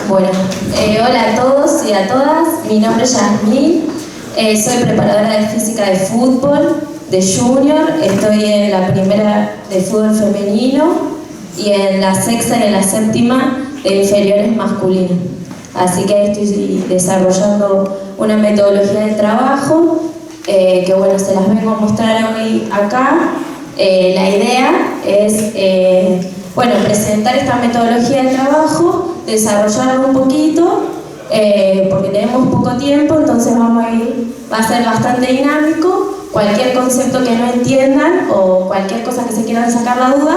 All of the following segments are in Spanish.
Bueno, hola a todos y a todas, mi nombre es Yasmín, soy preparadora de física de fútbol, de junior, estoy en la primera de fútbol femenino y en la sexta y en la séptima de inferiores masculinos. Así que estoy desarrollando una metodología de trabajo que bueno, se las vengo a mostrar hoy acá. La idea es presentar esta metodología de trabajo, desarrollarla un poquito, porque tenemos poco tiempo, entonces va a ser bastante dinámico. Cualquier concepto que no entiendan o cualquier cosa que se quieran sacar la duda,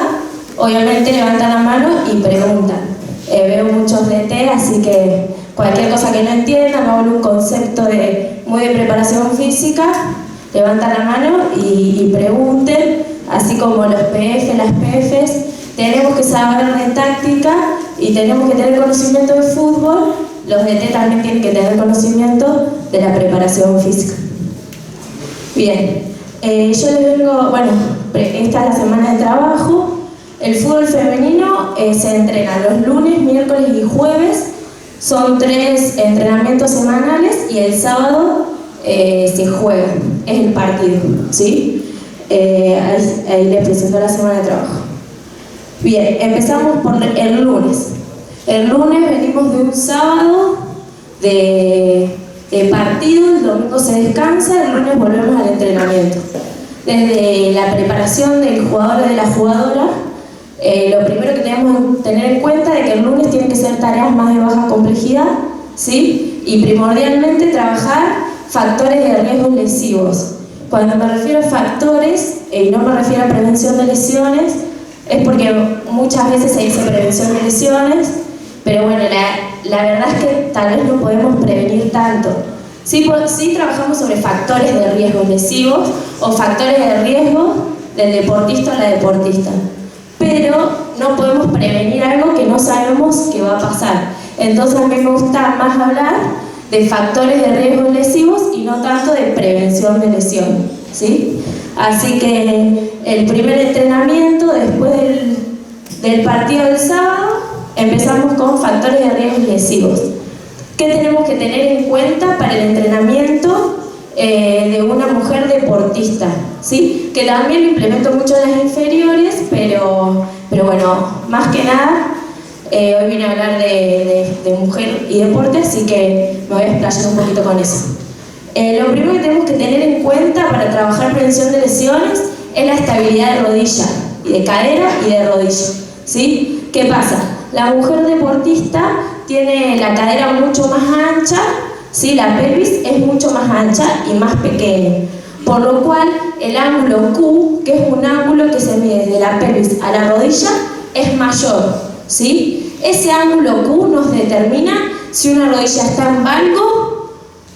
obviamente levantan la mano y preguntan. Veo muchos DT, así que cualquier cosa que no entiendan o algún concepto muy de preparación física, levantan la mano y pregunten, así como los PF, las PFs. Tenemos que saber de táctica y tenemos que tener conocimiento de fútbol. Los DT también tienen que tener conocimiento de la preparación física. Bien, yo les vengo, esta es la semana de trabajo. El fútbol femenino se entrena los lunes, miércoles y jueves. Son 3 entrenamientos semanales y el sábado se juega, es el partido, ¿sí? Ahí les presento la semana de trabajo. Bien, empezamos por el lunes. El lunes venimos de un sábado de partido, el domingo se descansa, el lunes volvemos al entrenamiento. Desde la preparación del jugador o de la jugadora, lo primero que tenemos que tener en cuenta es que el lunes tienen que ser tareas más de baja complejidad, ¿sí? Y primordialmente trabajar factores de riesgos lesivos. Cuando me refiero a factores, y no me refiero a prevención de lesiones, es porque muchas veces se dice prevención de lesiones, pero bueno, la verdad es que tal vez no podemos prevenir tanto. Sí trabajamos sobre factores de riesgos lesivos o factores de riesgo del deportista o la deportista, pero no podemos prevenir algo que no sabemos que va a pasar. Entonces a mí me gusta más hablar de factores de riesgos lesivos y no tanto de prevención de lesión, ¿sí? Así que el primer entrenamiento, después del partido del sábado, empezamos con factores de riesgos lesivos. ¿Qué tenemos que tener en cuenta para el entrenamiento de una mujer deportista? ¿Sí? Que también lo implemento mucho en las inferiores, pero bueno, más que nada, hoy vine a hablar de mujer y deporte, así que me voy a explayar un poquito con eso. Lo primero que tenemos que tener en cuenta para trabajar prevención de lesiones es la estabilidad de rodilla, y de cadera y de rodilla, ¿sí? ¿Qué pasa? La mujer deportista tiene la cadera mucho más ancha, ¿sí? La pelvis es mucho más ancha y más pequeña, por lo cual el ángulo Q, que es un ángulo que se mide desde la pelvis a la rodilla, es mayor, ¿sí? Ese ángulo Q nos determina si una rodilla está en valgo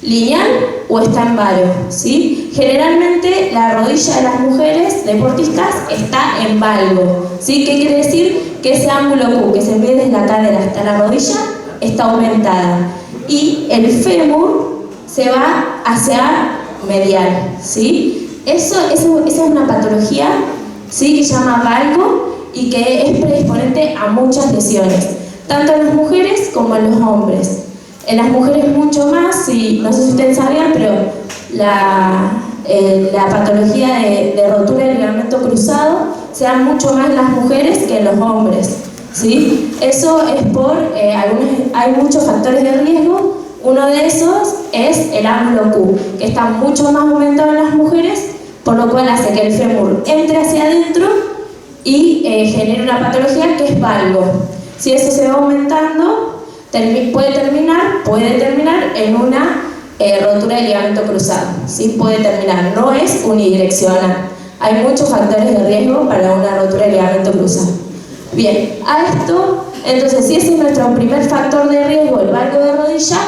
lineal o está en varo, ¿sí? Generalmente la rodilla de las mujeres deportistas está en valgo, ¿sí? ¿Qué quiere decir? Que ese ángulo Q que se mide desde la cadera hasta la rodilla está aumentada y el fémur se va hacia medial, ¿sí? Esa es una patología, ¿sí? Que se llama valgo y que es predisponente a muchas lesiones, tanto en las mujeres como en los hombres. En las mujeres mucho más, y no sé si ustedes sabían, pero la patología de rotura del ligamento cruzado se da mucho más en las mujeres que en los hombres, ¿sí? Eso es hay muchos factores de riesgo. Uno de esos es el ángulo Q, que está mucho más aumentado en las mujeres, por lo cual hace que el fémur entre hacia adentro y genere una patología que es valgo. Si eso se va aumentando, puede terminar en una rotura del ligamento cruzado, ¿sí? Puede terminar, no es unidireccional. Hay muchos factores de riesgo para una rotura del ligamento cruzado. Bien, a esto, entonces, si ese es nuestro primer factor de riesgo, el valgo de rodilla,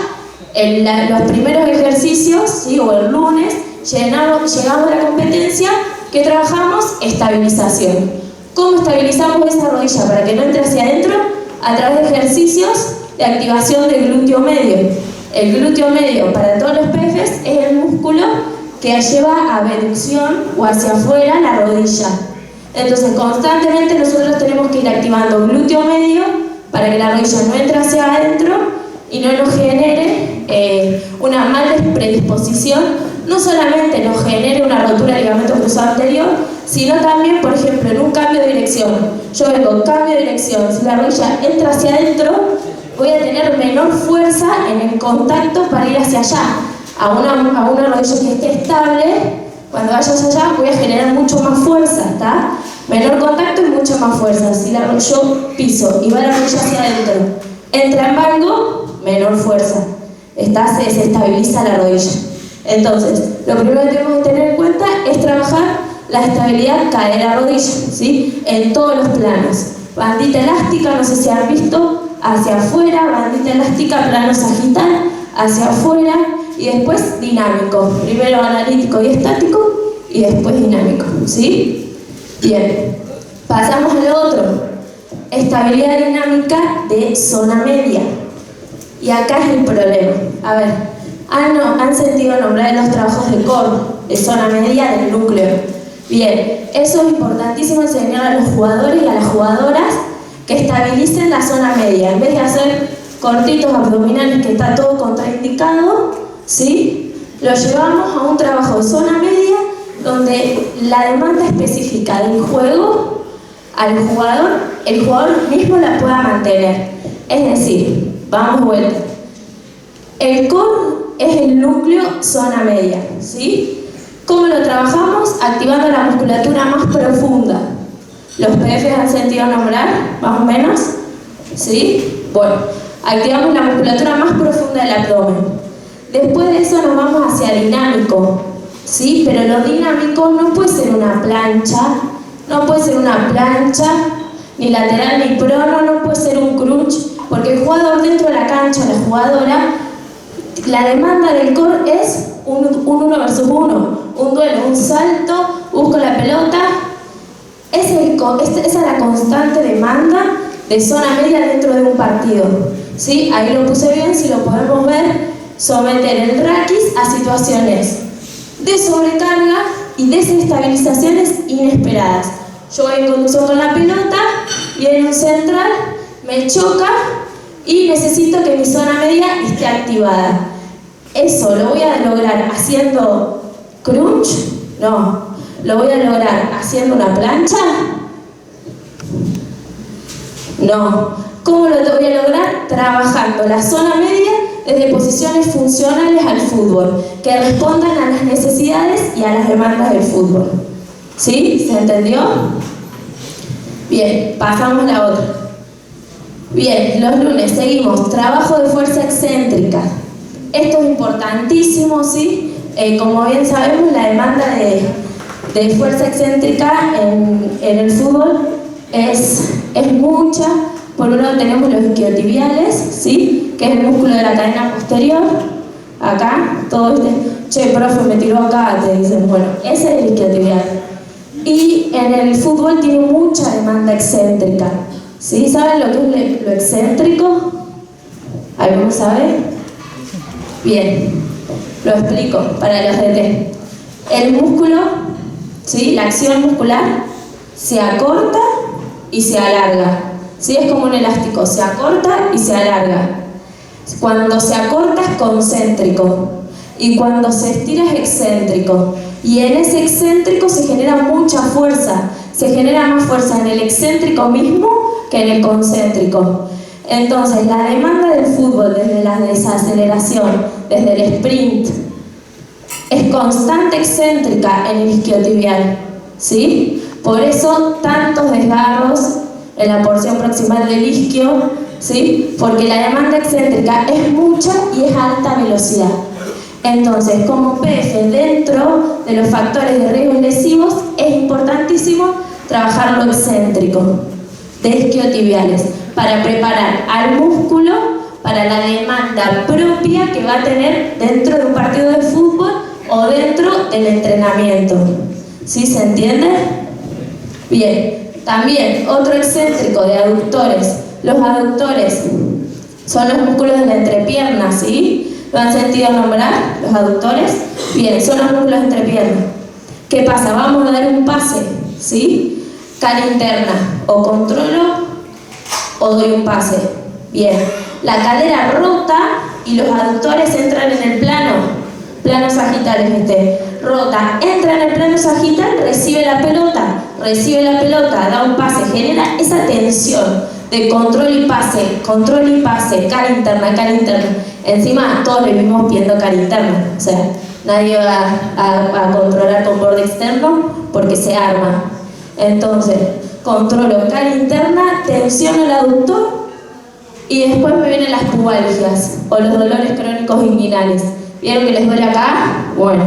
los primeros ejercicios, ¿sí? O el lunes, llegamos a la competencia que trabajamos estabilización. ¿Cómo estabilizamos esa rodilla para que no entre hacia adentro? A través de ejercicios de activación del glúteo medio. El glúteo medio para todos los PFs es el músculo que lleva a abducción o hacia afuera la rodilla. Entonces constantemente nosotros tenemos que ir activando glúteo medio para que la rodilla no entre hacia adentro y no nos genere una mala predisposición, no solamente nos genere una rotura del ligamento cruzado anterior, sino también, por ejemplo, en un cambio de dirección. Yo vengo, cambio de dirección, si la rodilla entra hacia adentro, voy a tener menor fuerza en el contacto para ir hacia allá. A una rodilla que esté estable, cuando vaya hacia allá voy a generar mucho más fuerza, ¿está? Menor contacto y mucha más fuerza. Si yo piso y va la rodilla hacia adentro, entra en mango, menor fuerza. Se desestabiliza la rodilla. Entonces, lo primero que tenemos que tener en cuenta es trabajar la estabilidad cadera-rodilla, ¿sí? En todos los planos. Bandita elástica, no sé si han visto, hacia afuera, bandita elástica, plano sagital, hacia afuera, y después dinámico. Primero analítico y estático, y después dinámico, ¿sí? Bien, pasamos al otro. Estabilidad dinámica de zona media. Y acá es el problema. A ver, han sentido nombrar los trabajos de core, de zona media del núcleo. Bien, eso es importantísimo enseñar a los jugadores y a las jugadoras que estabilicen la zona media. En vez de hacer cortitos abdominales que está todo contraindicado, ¿sí? Lo llevamos a un trabajo de zona media donde la demanda específica del juego al jugador, el jugador mismo la pueda mantener. Es decir, vamos de vuelta. El core es el núcleo zona media, ¿sí? ¿Cómo lo trabajamos? Activando la musculatura más profunda. ¿Los PFs han sentido nombrar, más o menos? ¿Sí? Bueno, activamos la musculatura más profunda del abdomen. Después de eso nos vamos hacia dinámico, ¿sí? Pero lo dinámico no puede ser una plancha, ni lateral ni prono, no puede ser un crunch, porque el jugador dentro de la cancha, la jugadora, la demanda del core es un 1 versus 1, un duelo, un salto, busco la pelota. Esa es la constante demanda de zona media dentro de un partido, ¿sí? Ahí lo puse bien, si lo podemos ver, someter el raquis a situaciones de sobrecarga y desestabilizaciones inesperadas. Yo voy en conducción con la pelota, viene un central, me choca y necesito que mi zona media esté activada. ¿Eso lo voy a lograr haciendo crunch? No. ¿Lo voy a lograr haciendo una plancha? No. ¿Cómo lo voy a lograr? Trabajando la zona media desde posiciones funcionales al fútbol, que respondan a las necesidades y a las demandas del fútbol. ¿Sí? ¿Se entendió? Bien, pasamos a la otra. Bien, los lunes seguimos. Trabajo de fuerza excéntrica. Esto es importantísimo, ¿sí? Como bien sabemos, la demanda de fuerza excéntrica en el fútbol es mucha. Por un lado tenemos los isquiotibiales, ¿sí? Que es el músculo de la cadena posterior. Acá, todo che, profe, me tiró acá, te dicen. Bueno, ese es el isquiotibial. Y en el fútbol tiene mucha demanda excéntrica, ¿sí? ¿Saben lo que es lo excéntrico? ¿Alguno sabe? Bien, lo explico para los DT. El músculo, ¿sí? La acción muscular se acorta y se alarga, ¿sí? Es como un elástico, se acorta y se alarga. Cuando se acorta es concéntrico y cuando se estira es excéntrico. Y en ese excéntrico se genera mucha fuerza, se genera más fuerza en el excéntrico mismo que en el concéntrico. Entonces, la demanda del fútbol desde la desaceleración, desde el sprint, es constante excéntrica en el isquiotibial, ¿sí? Por eso, tantos desgarros en la porción proximal del isquio, ¿sí? Porque la demanda excéntrica es mucha y es a alta velocidad. Entonces, como PF dentro de los factores de riesgo lesivos, es importantísimo trabajar lo excéntrico de isquiotibiales para preparar al músculo para la demanda propia que va a tener dentro de un partido de fútbol o dentro del entrenamiento. ¿Sí se entiende? Bien, también otro excéntrico de aductores. Los aductores son los músculos de la entrepierna, ¿sí? ¿Lo han sentido nombrar, los aductores? Bien, son los músculos de entrepierna. ¿Qué pasa? Vamos a dar un pase, ¿sí? Cara interna, o controlo o doy un pase. Bien, la cadera rota y los aductores entran en el plano sagital rota, entra en el plano sagital, recibe la pelota, da un pase, genera esa tensión de control y pase, cara interna. Encima todos le vimos viendo cara interna, o sea, nadie va a controlar con borde externo porque se arma. Entonces, controlo cara interna, tensiono el aductor y después me vienen las pubalgias o los dolores crónicos inguinales. ¿Vieron que les duele acá? Bueno,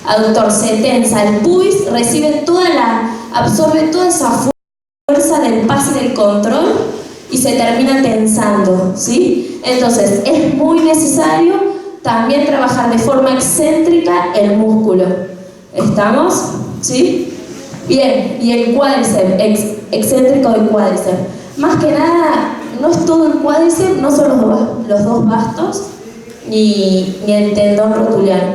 aductor se tensa, el pubis absorbe toda esa fuerza del pase del control y se termina tensando, ¿sí? Entonces, es muy necesario también trabajar de forma excéntrica el músculo. ¿Estamos? ¿Sí? Bien, y el cuádriceps, excéntrico del cuádriceps. Más que nada, no es todo el cuádriceps, no son los dos bastos, ni el tendón rotuliano.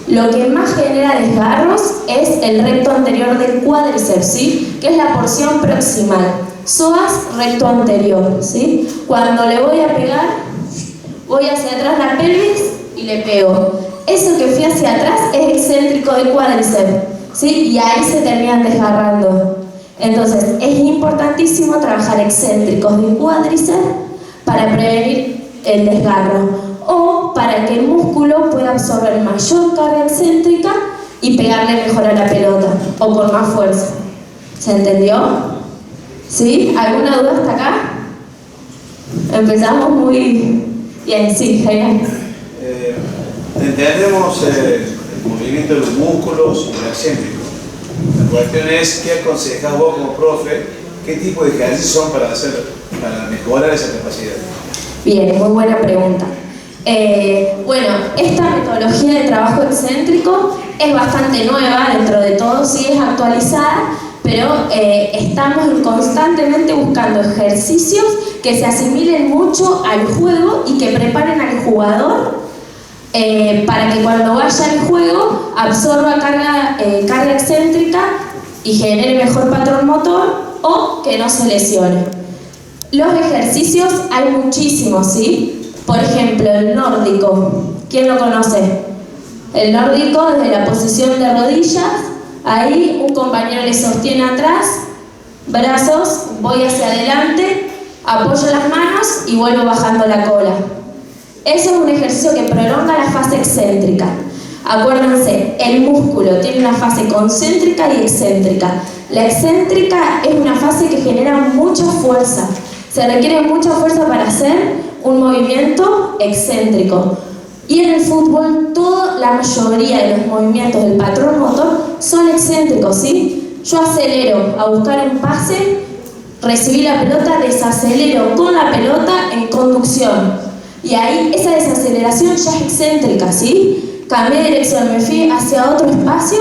Lo que más genera desgarros es el recto anterior del cuádriceps, ¿sí? Que es la porción proximal. Psoas recto anterior, ¿sí? Cuando le voy a pegar, voy hacia atrás la pelvis y le pego. Eso que fui hacia atrás es excéntrico del cuádriceps, ¿sí? Y ahí se terminan desgarrando. Entonces, es importantísimo trabajar excéntricos del cuádriceps para prevenir el desgarro o para que el músculo pueda absorber mayor carga excéntrica y pegarle mejor a la pelota o con más fuerza. ¿Se entendió? ¿Sí? ¿Alguna duda hasta acá? Empezamos muy bien, sí, genial. Entendemos el movimiento de los músculos y el excéntrico. La cuestión es, ¿qué aconsejas vos como profe? ¿Qué tipo de ejercicios son para mejorar esa capacidad? Bien, muy buena pregunta. Bueno, esta metodología de trabajo excéntrico es bastante nueva dentro de todo, sí es actualizada, pero estamos constantemente buscando ejercicios que se asimilen mucho al juego y que preparen al jugador para que cuando vaya al juego absorba carga excéntrica y genere mejor patrón motor o que no se lesione. Los ejercicios hay muchísimos, ¿sí? Por ejemplo, el nórdico. ¿Quién lo conoce? El nórdico desde la posición de rodillas. Ahí un compañero le sostiene atrás, brazos, voy hacia adelante, apoyo las manos y vuelvo bajando la cola. Eso es un ejercicio que prolonga la fase excéntrica. Acuérdense, el músculo tiene una fase concéntrica y excéntrica. La excéntrica es una fase que genera mucha fuerza. Se requiere mucha fuerza para hacer un movimiento excéntrico. Y en el fútbol, la mayoría de los movimientos del patrón motor son excéntricos, ¿sí? Yo acelero a buscar un pase, recibí la pelota, desacelero con la pelota en conducción. Y ahí esa desaceleración ya es excéntrica, ¿sí? Cambié de dirección, me fui hacia otro espacio,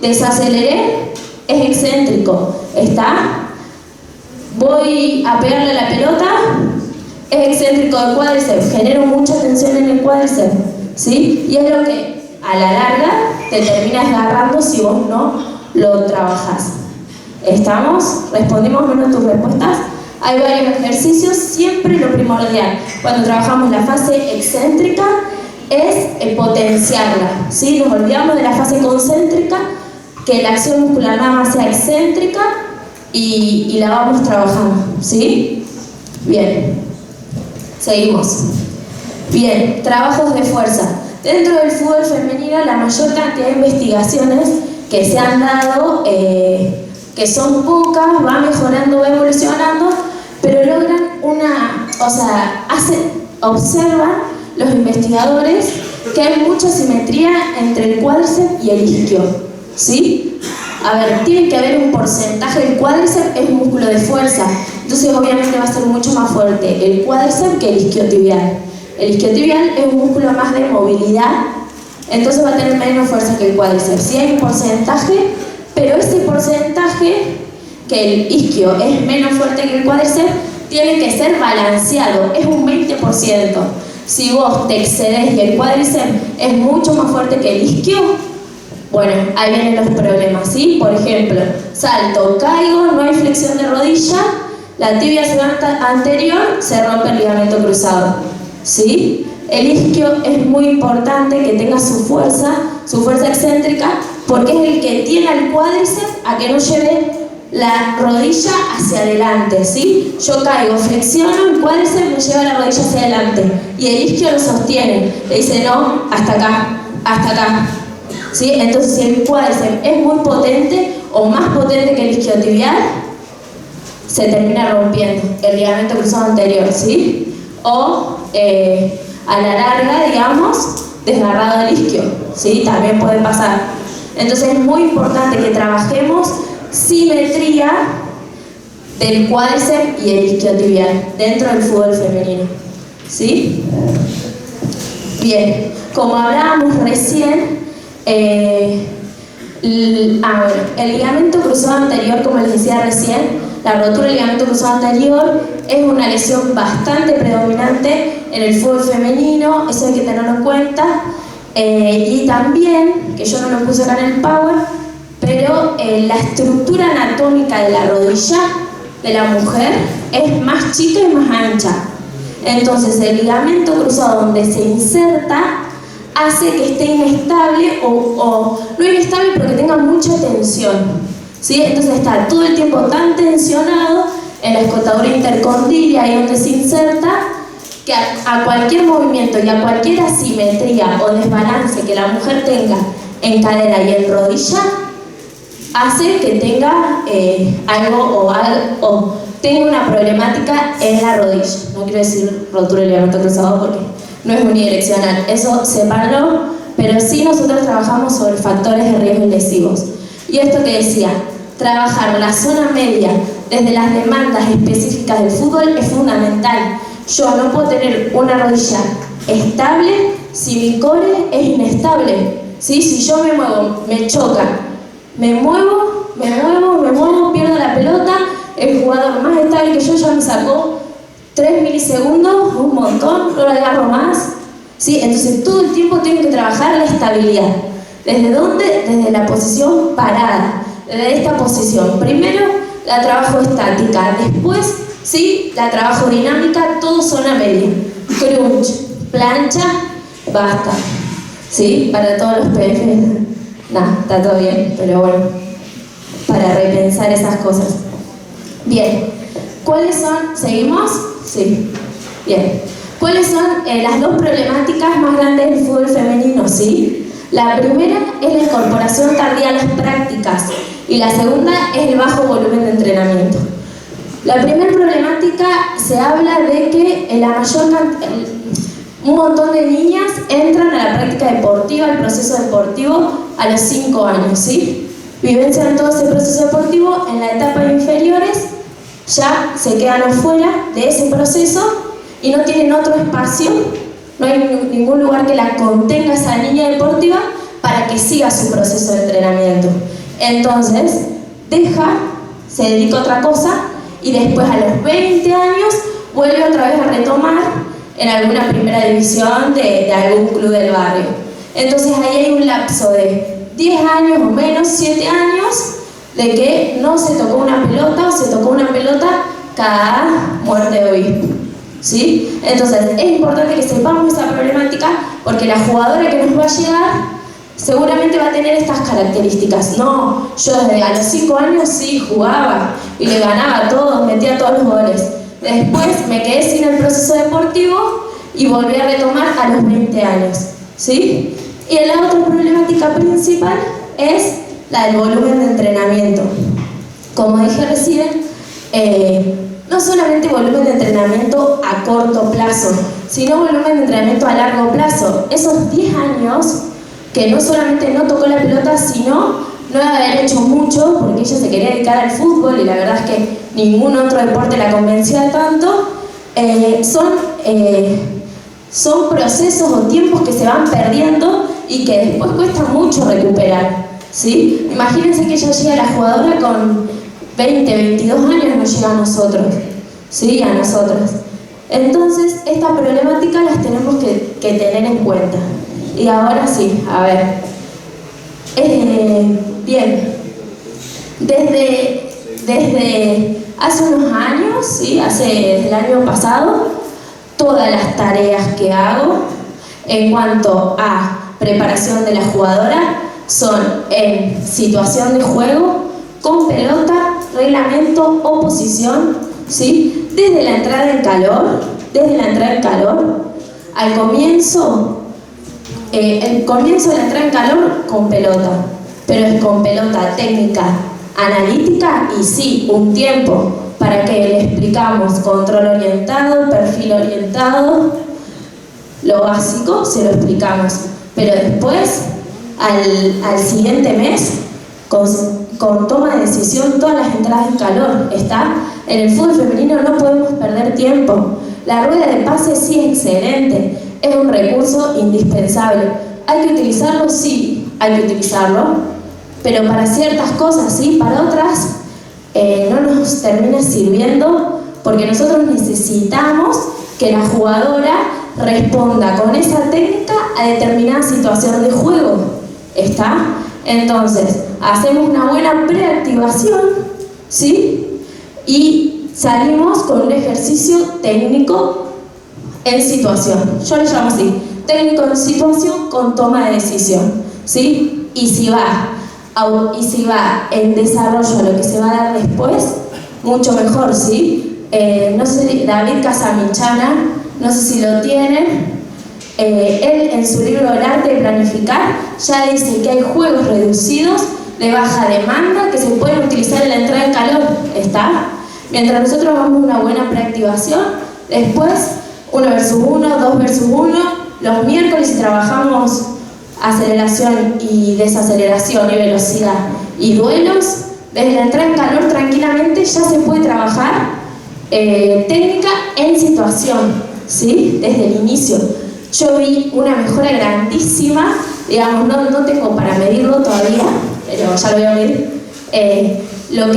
desaceleré, es excéntrico. ¿Está? Voy a pegarle a la pelota, es excéntrico del cuádriceps, genero mucha tensión en el cuádriceps, ¿sí? Y es lo que a la larga te terminas agarrando si vos no lo trabajas. ¿Estamos? ¿Respondimos menos tus respuestas? Hay varios ejercicios, siempre lo primordial cuando trabajamos la fase excéntrica es potenciarla, ¿sí? Nos olvidamos de la fase concéntrica, que la acción muscular nada más sea excéntrica y la vamos trabajando, ¿sí? Bien, seguimos. Bien, trabajos de fuerza. Dentro del fútbol femenino, la mayor cantidad de investigaciones que se han dado, que son pocas, va mejorando, va evolucionando, pero logran observan los investigadores que hay mucha simetría entre el cuádriceps y el isquio, ¿sí? A ver, tiene que haber un porcentaje. El cuádriceps es un músculo de fuerza, entonces obviamente va a ser mucho más fuerte el cuádriceps que el isquiotibial. El isquiotibial es un músculo más de movilidad, entonces va a tener menos fuerza que el cuádriceps. Sí hay un porcentaje, pero ese porcentaje, que el isquio es menos fuerte que el cuádriceps, tiene que ser balanceado, es un 20%. Si vos te excedes y el cuádriceps es mucho más fuerte que el isquio, bueno, ahí vienen los problemas, ¿sí? Por ejemplo, salto, caigo, no hay flexión de rodilla, la tibia anterior se rompe el ligamento cruzado, ¿sí? El isquio es muy importante que tenga su fuerza excéntrica, porque es el que tiene al cuádriceps a que no lleve la rodilla hacia adelante, ¿sí? Yo caigo, flexiono, el cuádriceps me lleva la rodilla hacia adelante y el isquio lo sostiene, le dice no, hasta acá, ¿sí? Entonces si el cuádriceps es muy potente o más potente que el isquiotibial, se termina rompiendo el ligamento cruzado anterior, ¿sí? O a la larga, digamos, desgarrado el isquio, ¿sí? También puede pasar. Entonces es muy importante que trabajemos simetría del cuádriceps y el isquiotibial dentro del fútbol femenino, ¿sí? Bien, como hablábamos recién, el ligamento cruzado anterior, como les decía recién, la rotura del ligamento cruzado anterior es una lesión bastante predominante en el fútbol femenino, eso hay que tenerlo en cuenta. Y también, que yo no lo puse acá en el Power, pero la estructura anatómica de la rodilla de la mujer es más chica y más ancha. Entonces el ligamento cruzado donde se inserta hace que esté inestable o no inestable, pero que tenga mucha tensión, ¿sí? Entonces está todo el tiempo tan tensionado en la escotadura intercondilia, ahí donde se inserta, que a cualquier movimiento y a cualquier asimetría o desbalance que la mujer tenga en cadera y en rodilla, hace que tenga algo o tenga una problemática en la rodilla. No quiero decir rotura del ligamento cruzado porque no es unidireccional, eso sepáralo, pero sí nosotros trabajamos sobre factores de riesgo lesivos. Y esto que decía, trabajar la zona media desde las demandas específicas del fútbol es fundamental. Yo no puedo tener una rodilla estable si mi core es inestable, ¿sí? Si yo me muevo, me choca, me muevo, pierdo la pelota, el jugador más estable que yo ya me sacó 3 milisegundos, un montón, no la agarro más, ¿sí? Entonces todo el tiempo tengo que trabajar la estabilidad. ¿Desde dónde? Desde la posición parada, desde esta posición. Primero la trabajo estática, después ¿sí? La trabajo dinámica, todo zona media. Crunch, plancha, basta. ¿Sí? Para todos los PF, nada, está todo bien, pero bueno, para repensar esas cosas. Bien, ¿cuáles son? ¿Seguimos? Sí. Bien. ¿Cuáles son las dos problemáticas más grandes del fútbol femenino? ¿Sí? La primera es la incorporación tardía a las prácticas y la segunda es el bajo volumen de entrenamiento. La primera problemática se habla de que un montón de niñas entran a la práctica deportiva, al proceso deportivo, a los 5 años, ¿sí? Vivencian todo ese proceso deportivo, en la etapa de inferiores ya se quedan afuera de ese proceso y no tienen otro espacio, no hay ningún lugar que la contenga esa niña deportiva para que siga su proceso de entrenamiento. Entonces, se dedica a otra cosa y después a los 20 años vuelve otra vez a retomar en alguna primera división de algún club del barrio. Entonces ahí hay un lapso de 10 años o menos, 7 años, de que no se tocó una pelota o se tocó una pelota cada muerte de obispo, ¿sí? Entonces es importante que sepamos esa problemática porque la jugadora que nos va a llegar seguramente va a tener estas características. No, yo desde a los 5 años sí jugaba y le ganaba a todos, metía todos los goles. Después me quedé sin el proceso deportivo y volví a retomar a los 20 años, ¿sí? Y la otra problemática principal es la del volumen de entrenamiento. Como dije recién, no solamente volumen de entrenamiento a corto plazo, sino volumen de entrenamiento a largo plazo. Esos 10 años que no solamente no tocó la pelota, sino no haber hecho mucho, porque ella se quería dedicar al fútbol y la verdad es que ningún otro deporte la convencía tanto, son procesos o tiempos que se van perdiendo y que después cuesta mucho recuperar, ¿sí? Imagínense que ella llega a la jugadora con 20, 22 años, no llega a nosotros, ¿sí? A nosotros. Entonces, estas problemáticas las tenemos que tener en cuenta. Y ahora sí, a ver. Bien. Desde Hace unos años, ¿sí? Desde el año pasado, todas las tareas que hago en cuanto a preparación de la jugadora son en situación de juego, con pelota, reglamento o posición, ¿sí? Desde la entrada en calor, al comienzo, el comienzo de la entrada en calor con pelota, pero es con pelota técnica, analítica y sí, un tiempo para que le explicamos control orientado, perfil orientado, lo básico se lo explicamos, pero después al siguiente mes con toma de decisión todas las entradas en calor, ¿está? En el fútbol femenino no podemos perder tiempo. La rueda de pase sí es excelente, es un recurso indispensable. ¿Hay que utilizarlo? Sí, hay que utilizarlo, pero para ciertas cosas sí, para otras no nos termina sirviendo porque nosotros necesitamos que la jugadora responda con esa técnica a determinada situación de juego, ¿está? Entonces, hacemos una buena preactivación, ¿sí? Y salimos con un ejercicio técnico en situación. Yo le llamo así, técnico en situación con toma de decisión, ¿sí? Y si va en desarrollo a lo que se va a dar después, mucho mejor, ¿sí? No sé, David Casamichana, no sé si lo tienen, él en su libro El arte de planificar ya dice que hay juegos reducidos de baja demanda que se pueden utilizar en la entrada en calor, ¿está? Mientras nosotros hagamos una buena preactivación, después 1 versus 1, 2 versus 1, los miércoles trabajamos aceleración y desaceleración y velocidad y duelos, desde la entrada en calor tranquilamente ya se puede trabajar técnica en situación, ¿sí? Desde el inicio. Yo vi una mejora grandísima, digamos, no tengo para medirlo todavía, pero ya lo voy a medir. Lo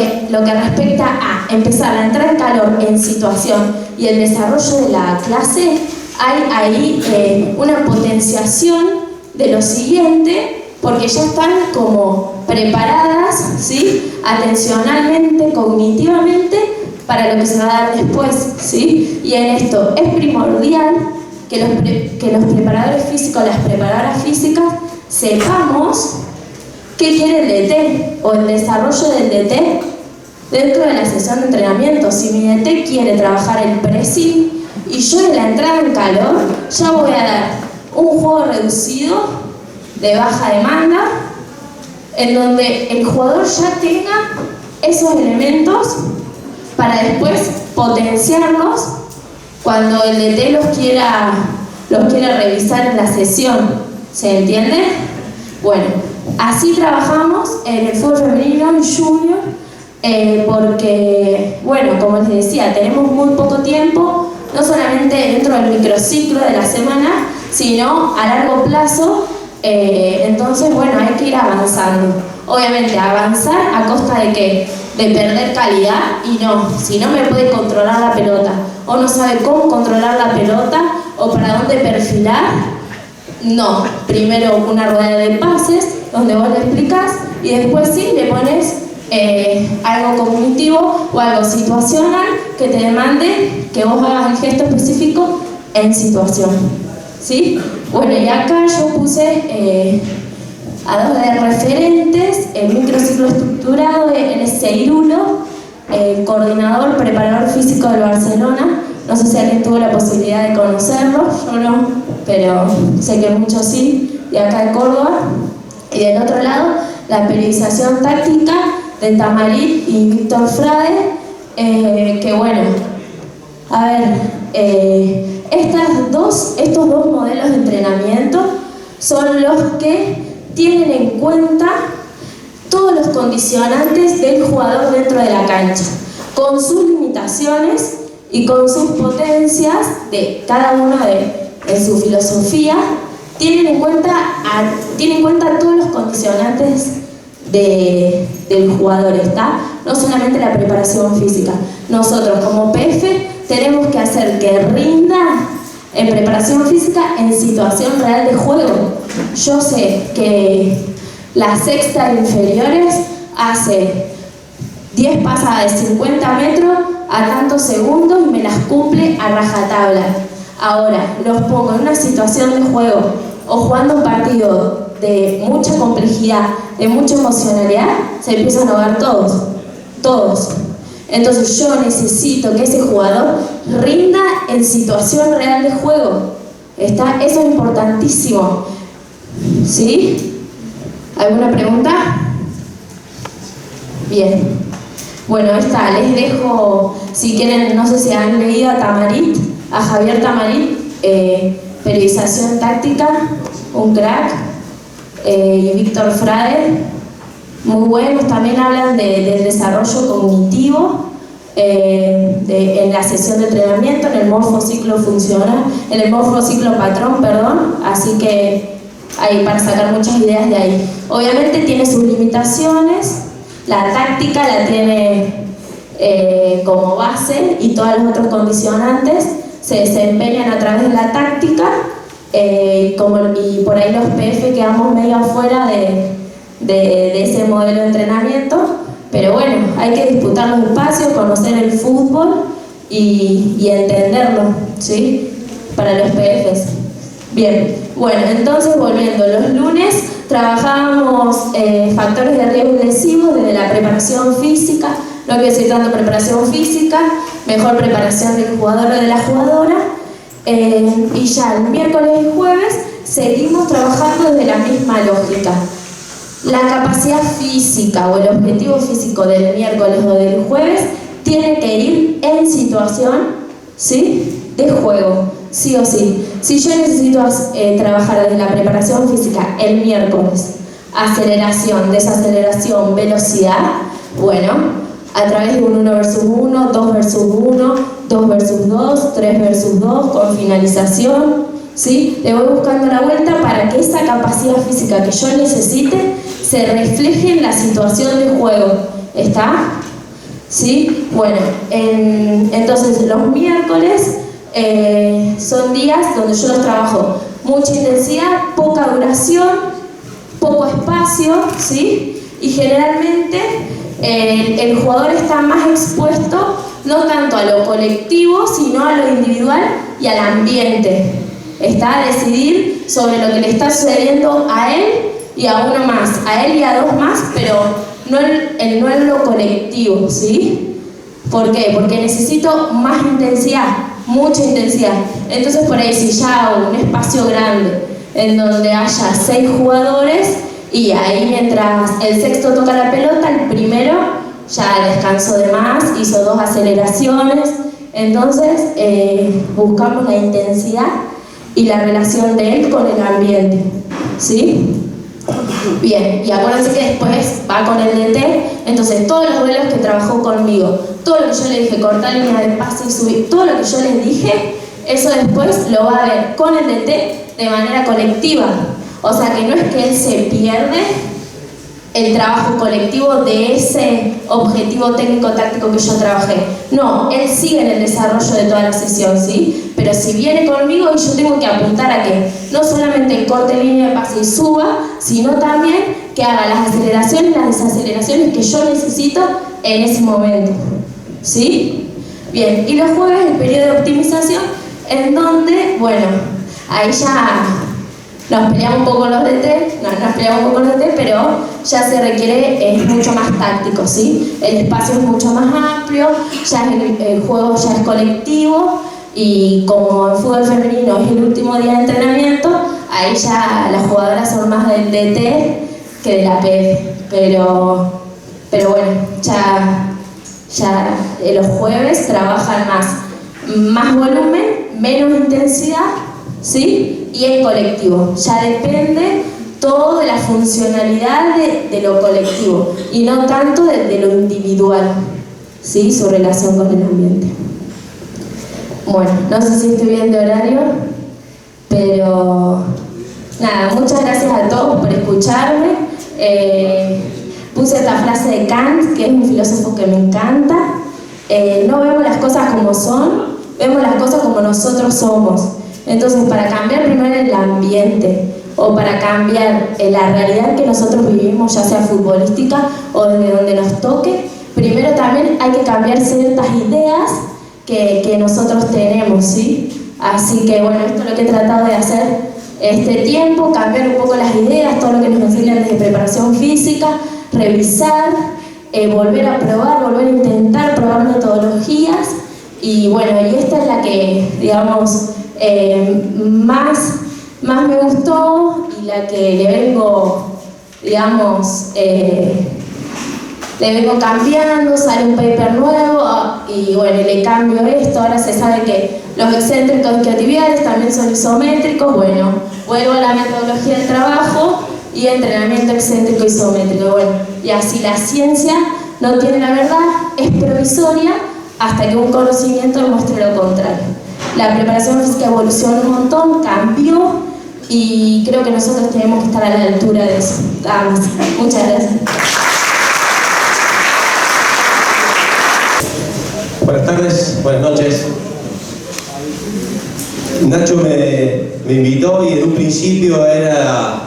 que respecta a empezar la entrada en calor en situación y el desarrollo de la clase, hay ahí una potenciación de lo siguiente, porque ya están como preparadas, ¿sí? Atencionalmente, cognitivamente, para lo que se va a dar después, ¿sí? Y en esto es primordial que los preparadores físicos, las preparadoras físicas, sepamos qué quiere el DT o el desarrollo del DT dentro de la sesión de entrenamiento. Si mi DT quiere trabajar el pressing y yo en la entrada en calor ya voy a dar un juego reducido de baja demanda en donde el jugador ya tenga esos elementos para después potenciarlos cuando el DT los quiera revisar en la sesión. ¿Se entiende? Bueno, así trabajamos en el fútbol femenino y junior porque, bueno, como les decía, tenemos muy poco tiempo, no solamente dentro del microciclo de la semana, sino a largo plazo. Entonces, bueno, hay que ir avanzando. Obviamente, avanzar a costa de ¿qué? De perder calidad y no, si no me puede controlar la pelota o no sabe cómo controlar la pelota o para dónde perfilar, no. Primero una rueda de pases donde vos le explicás y después sí le pones algo cognitivo o algo situacional que te demande que vos hagas el gesto específico en situación, ¿sí? Bueno, y acá yo puse a dos de referentes, el microciclo estructurado de Enes Seirulo, coordinador, preparador físico del Barcelona. No sé si alguien tuvo la posibilidad de conocerlo, yo no, pero sé que muchos sí, de acá de Córdoba. Y del otro lado, la periodización táctica de Tamarit y Víctor Frade, que bueno, a ver, estos dos modelos de entrenamiento son los que tienen en cuenta todos los condicionantes del jugador dentro de la cancha, con sus limitaciones y con sus potencias de cada uno de su filosofía, tienen en cuenta todos los condicionantes del jugador, ¿está? No solamente la preparación física. Nosotros como PF tenemos que hacer que rinda en preparación física en situación real de juego. Yo sé que la sexta de inferiores hace 10 pasadas de 50 metros a tantos segundos y me las cumple a rajatabla. Ahora, los pongo en una situación de juego o jugando un partido de mucha complejidad, de mucha emocionalidad, se empiezan a ahogar todos. Entonces yo necesito que ese jugador rinda en situación real de juego. Eso es importantísimo. ¿Sí? ¿Alguna pregunta? Bien. Bueno, les dejo, si quieren, no sé si han leído a Javier Tamarit, Periodización Táctica, un crack, y Víctor Frade, muy buenos, también hablan del desarrollo cognitivo en la sesión de entrenamiento, en el morfociclo funcional, en el morfociclo patrón, así que hay para sacar muchas ideas de ahí. Obviamente tiene sus limitaciones, la táctica la tiene como base y todos los otros condicionantes se desempeñan a través de la táctica, y por ahí los PF quedamos medio afuera de ese modelo de entrenamiento, pero bueno, hay que disputar los espacios, conocer el fútbol y entenderlo, ¿sí? Para los PFs. Bien, bueno, entonces volviendo, los lunes trabajábamos factores de riesgo lesivos desde la preparación física, no quiero decir tanto preparación física, mejor preparación del jugador o de la jugadora, y ya el miércoles y jueves seguimos trabajando desde la misma lógica. La capacidad física o el objetivo físico del miércoles o del jueves tiene que ir en situación, ¿sí?, de juego, sí o sí. Si yo necesito trabajar desde la preparación física el miércoles, aceleración, desaceleración, velocidad, bueno, a través de un 1 versus 1, 2 versus 1, 2 versus 2, 3 versus 2, con finalización, ¿sí? Le voy buscando la vuelta para que esa capacidad física que yo necesite se refleje en la situación de juego. ¿Está? ¿Sí? Bueno, entonces los miércoles son días donde yo los trabajo mucha intensidad, poca duración, poco espacio, ¿sí? Y generalmente el jugador está más expuesto no tanto a lo colectivo, sino a lo individual y al ambiente. Está a decidir sobre lo que le está sucediendo a él y a uno más, a él y a dos más, pero no en lo colectivo, ¿sí? ¿Por qué? Porque necesito más intensidad, mucha intensidad. Entonces por ahí si ya hago un espacio grande en donde haya 6 jugadores y ahí mientras el sexto toca la pelota, el primero ya descansó de más, hizo 2 aceleraciones, entonces buscamos la intensidad y la relación de él con el ambiente, ¿sí? Bien, y acuérdense que después va con el DT, entonces todos los duelos que trabajó conmigo, todo lo que yo le dije, cortar línea de pase y subir, todo lo que yo les dije, eso después lo va a ver con el DT de manera colectiva. O sea que no es que él se pierde el trabajo colectivo de ese objetivo técnico-táctico que yo trabajé. No, él sigue en el desarrollo de toda la sesión, ¿sí? Pero si viene conmigo y yo tengo que apuntar a que no solamente corte línea de pase y suba, sino también que haga las aceleraciones y las desaceleraciones que yo necesito en ese momento, ¿sí? Bien, y los jueves el periodo de optimización, en donde, bueno, ahí ya nos peleamos un poco los DT, pero ya se requiere, es mucho más táctico, ¿sí? El espacio es mucho más amplio, ya el juego ya es colectivo y como el fútbol femenino es el último día de entrenamiento, ahí ya las jugadoras son más del DT que de la PF, pero bueno, ya los jueves trabajan más volumen, menos intensidad, ¿sí? Y en colectivo, ya depende todo de la funcionalidad de lo colectivo y no tanto de lo individual, ¿sí? Su relación con el ambiente. Bueno, no sé si estoy bien de horario, pero nada, muchas gracias a todos por escucharme. Puse esta frase de Kant, que es un filósofo que me encanta. No vemos las cosas como son, vemos las cosas como nosotros somos. Entonces, para cambiar primero el ambiente o para cambiar la realidad que nosotros vivimos, ya sea futbolística o desde donde nos toque, primero también hay que cambiar ciertas ideas que nosotros tenemos, ¿sí? Así que bueno, esto es lo que he tratado de hacer este tiempo, cambiar un poco las ideas, todo lo que nos enseñan desde preparación física, revisar, volver a probar, volver a intentar probar metodologías, y bueno, y esta es la que, digamos, más me gustó y la que le vengo, digamos, le vengo cambiando, sale un paper nuevo y bueno, le cambio esto. Ahora se sabe que los excéntricos isquiotibiales también son isométricos. Bueno, vuelvo a la metodología del trabajo y entrenamiento excéntrico isométrico. Bueno, y así la ciencia no tiene la verdad, es provisoria hasta que un conocimiento demuestre lo contrario. La preparación física evolucionó un montón, cambió, y creo que nosotros tenemos que estar a la altura de eso. Vamos, muchas gracias. Buenas tardes, buenas noches. Nacho me invitó y en un principio era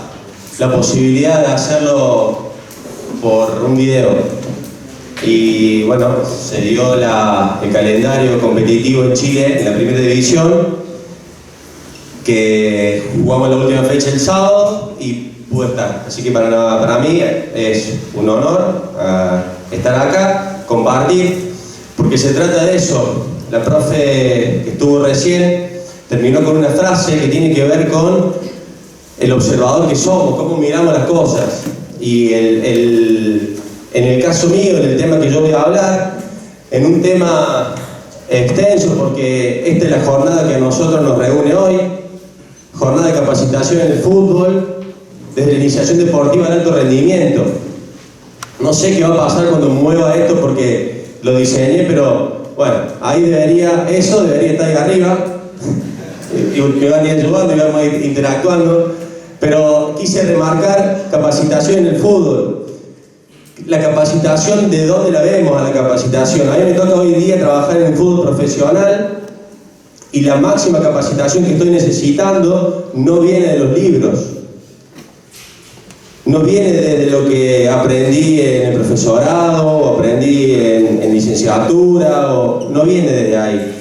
la posibilidad de hacerlo por un video. Y bueno, se dio el calendario competitivo en Chile en la primera división, que jugamos la última fecha el sábado y pude estar. Así que para mí es un honor estar acá, compartir. Porque se trata de eso. La profe que estuvo recién terminó con una frase que tiene que ver con el observador que somos, cómo miramos las cosas. Y en el caso mío, en el tema que yo voy a hablar, en un tema extenso, porque esta es la jornada que a nosotros nos reúne hoy, jornada de capacitación en el fútbol, desde la iniciación deportiva al alto rendimiento. No sé qué va a pasar cuando mueva esto porque lo diseñé, pero bueno, ahí debería estar ahí arriba, y me van a ir ayudando y vamos a ir interactuando, pero quise remarcar capacitación en el fútbol. La capacitación, ¿de dónde la vemos a la capacitación? A mí me toca hoy día trabajar en el fútbol profesional y la máxima capacitación que estoy necesitando no viene de los libros. No viene de lo que aprendí en el profesorado, o aprendí en licenciatura, no viene desde ahí.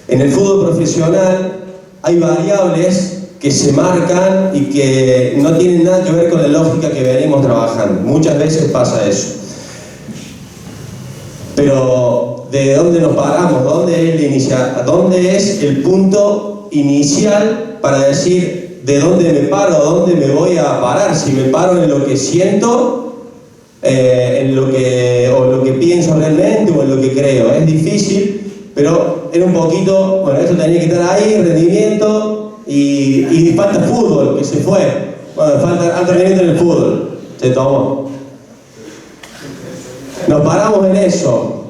En el fútbol profesional hay variables que se marcan y que no tienen nada que ver con la lógica que venimos trabajando. Muchas veces pasa eso. Pero ¿de dónde nos paramos? ¿Dónde es el punto inicial para decir de dónde me paro, a dónde me voy a parar? Si me paro en lo que siento, lo que pienso realmente o en lo que creo. Es difícil, pero era un poquito, bueno, esto tenía que estar ahí, rendimiento, y falta fútbol, que se fue. Bueno, falta alto rendimiento en el fútbol, se tomó. Nos paramos en eso,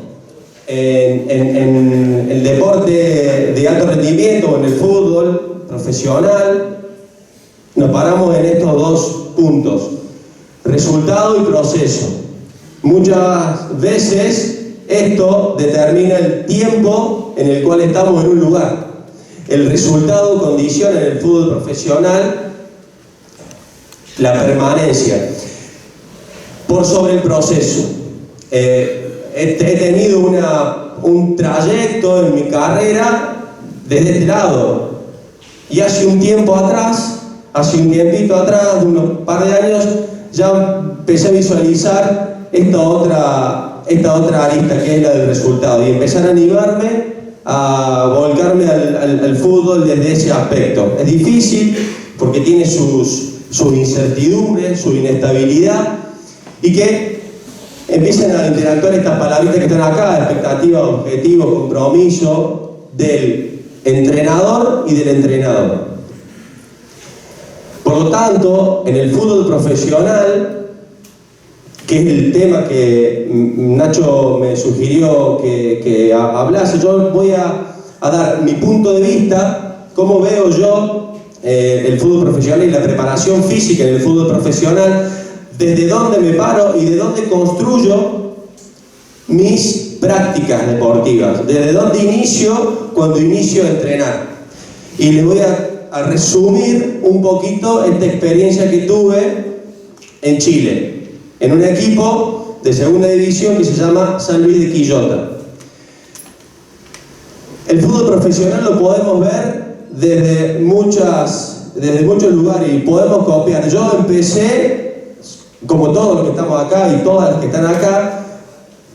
en el deporte de alto rendimiento o en el fútbol profesional. Nos paramos en estos dos puntos, resultado y proceso. Muchas veces esto determina el tiempo en el cual estamos en un lugar. El resultado condiciona en el fútbol profesional la permanencia por sobre el proceso. He tenido un trayecto en mi carrera desde este lado, y hace un tiempito atrás, de unos par de años, ya empecé a visualizar esta otra arista, que es la del resultado, y empezar a animarme a volcarme al fútbol desde ese aspecto. Es difícil porque tiene sus incertidumbres, su inestabilidad, y que empiecen a interactuar estas palabritas que están acá: expectativa, objetivo, compromiso del entrenador y del entrenador. Por lo tanto, en el fútbol profesional, que es el tema que Nacho me sugirió que hablase, yo voy a dar mi punto de vista, cómo veo yo el fútbol profesional y la preparación física en el fútbol profesional, desde dónde me paro y de dónde construyo mis prácticas deportivas, desde dónde inicio cuando inicio a entrenar. Y les voy a resumir un poquito esta experiencia que tuve en Chile, en un equipo de segunda división que se llama San Luis de Quillota. El fútbol profesional lo podemos ver desde muchos lugares y podemos copiar. Yo empecé, como todos los que estamos acá y todas las que están acá,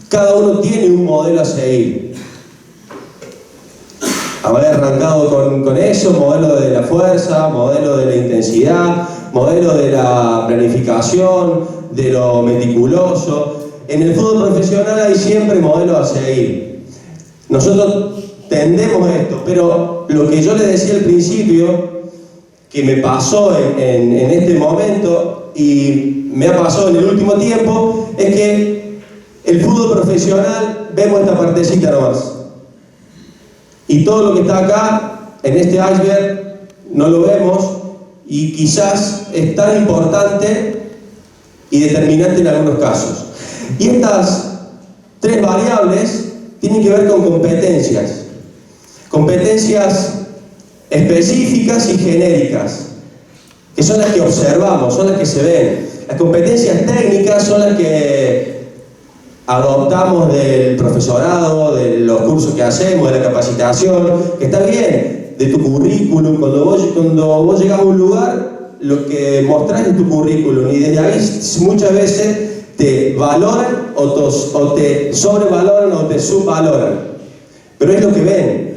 cada uno tiene un modelo a seguir. Haber arrancado con eso, modelo de la fuerza, modelo de la intensidad, modelo de la planificación, de lo meticuloso. En el fútbol profesional hay siempre modelos a seguir. Nosotros tendemos esto, pero lo que yo les decía al principio, que me pasó en este momento y me ha pasado en el último tiempo, es que el fútbol profesional vemos esta partecita nomás. Y todo lo que está acá, en este iceberg, no lo vemos y quizás es tan importante y determinante en algunos casos. Y estas tres variables tienen que ver con competencias. Competencias específicas y genéricas, que son las que observamos, son las que se ven. Las competencias técnicas son las que adoptamos del profesorado, de los cursos que hacemos, de la capacitación, que está bien, de tu currículum. Cuando vos llegas a un lugar, lo que mostrás es tu currículum y desde ahí muchas veces te valoran o te sobrevaloran o te subvaloran, pero es lo que ven.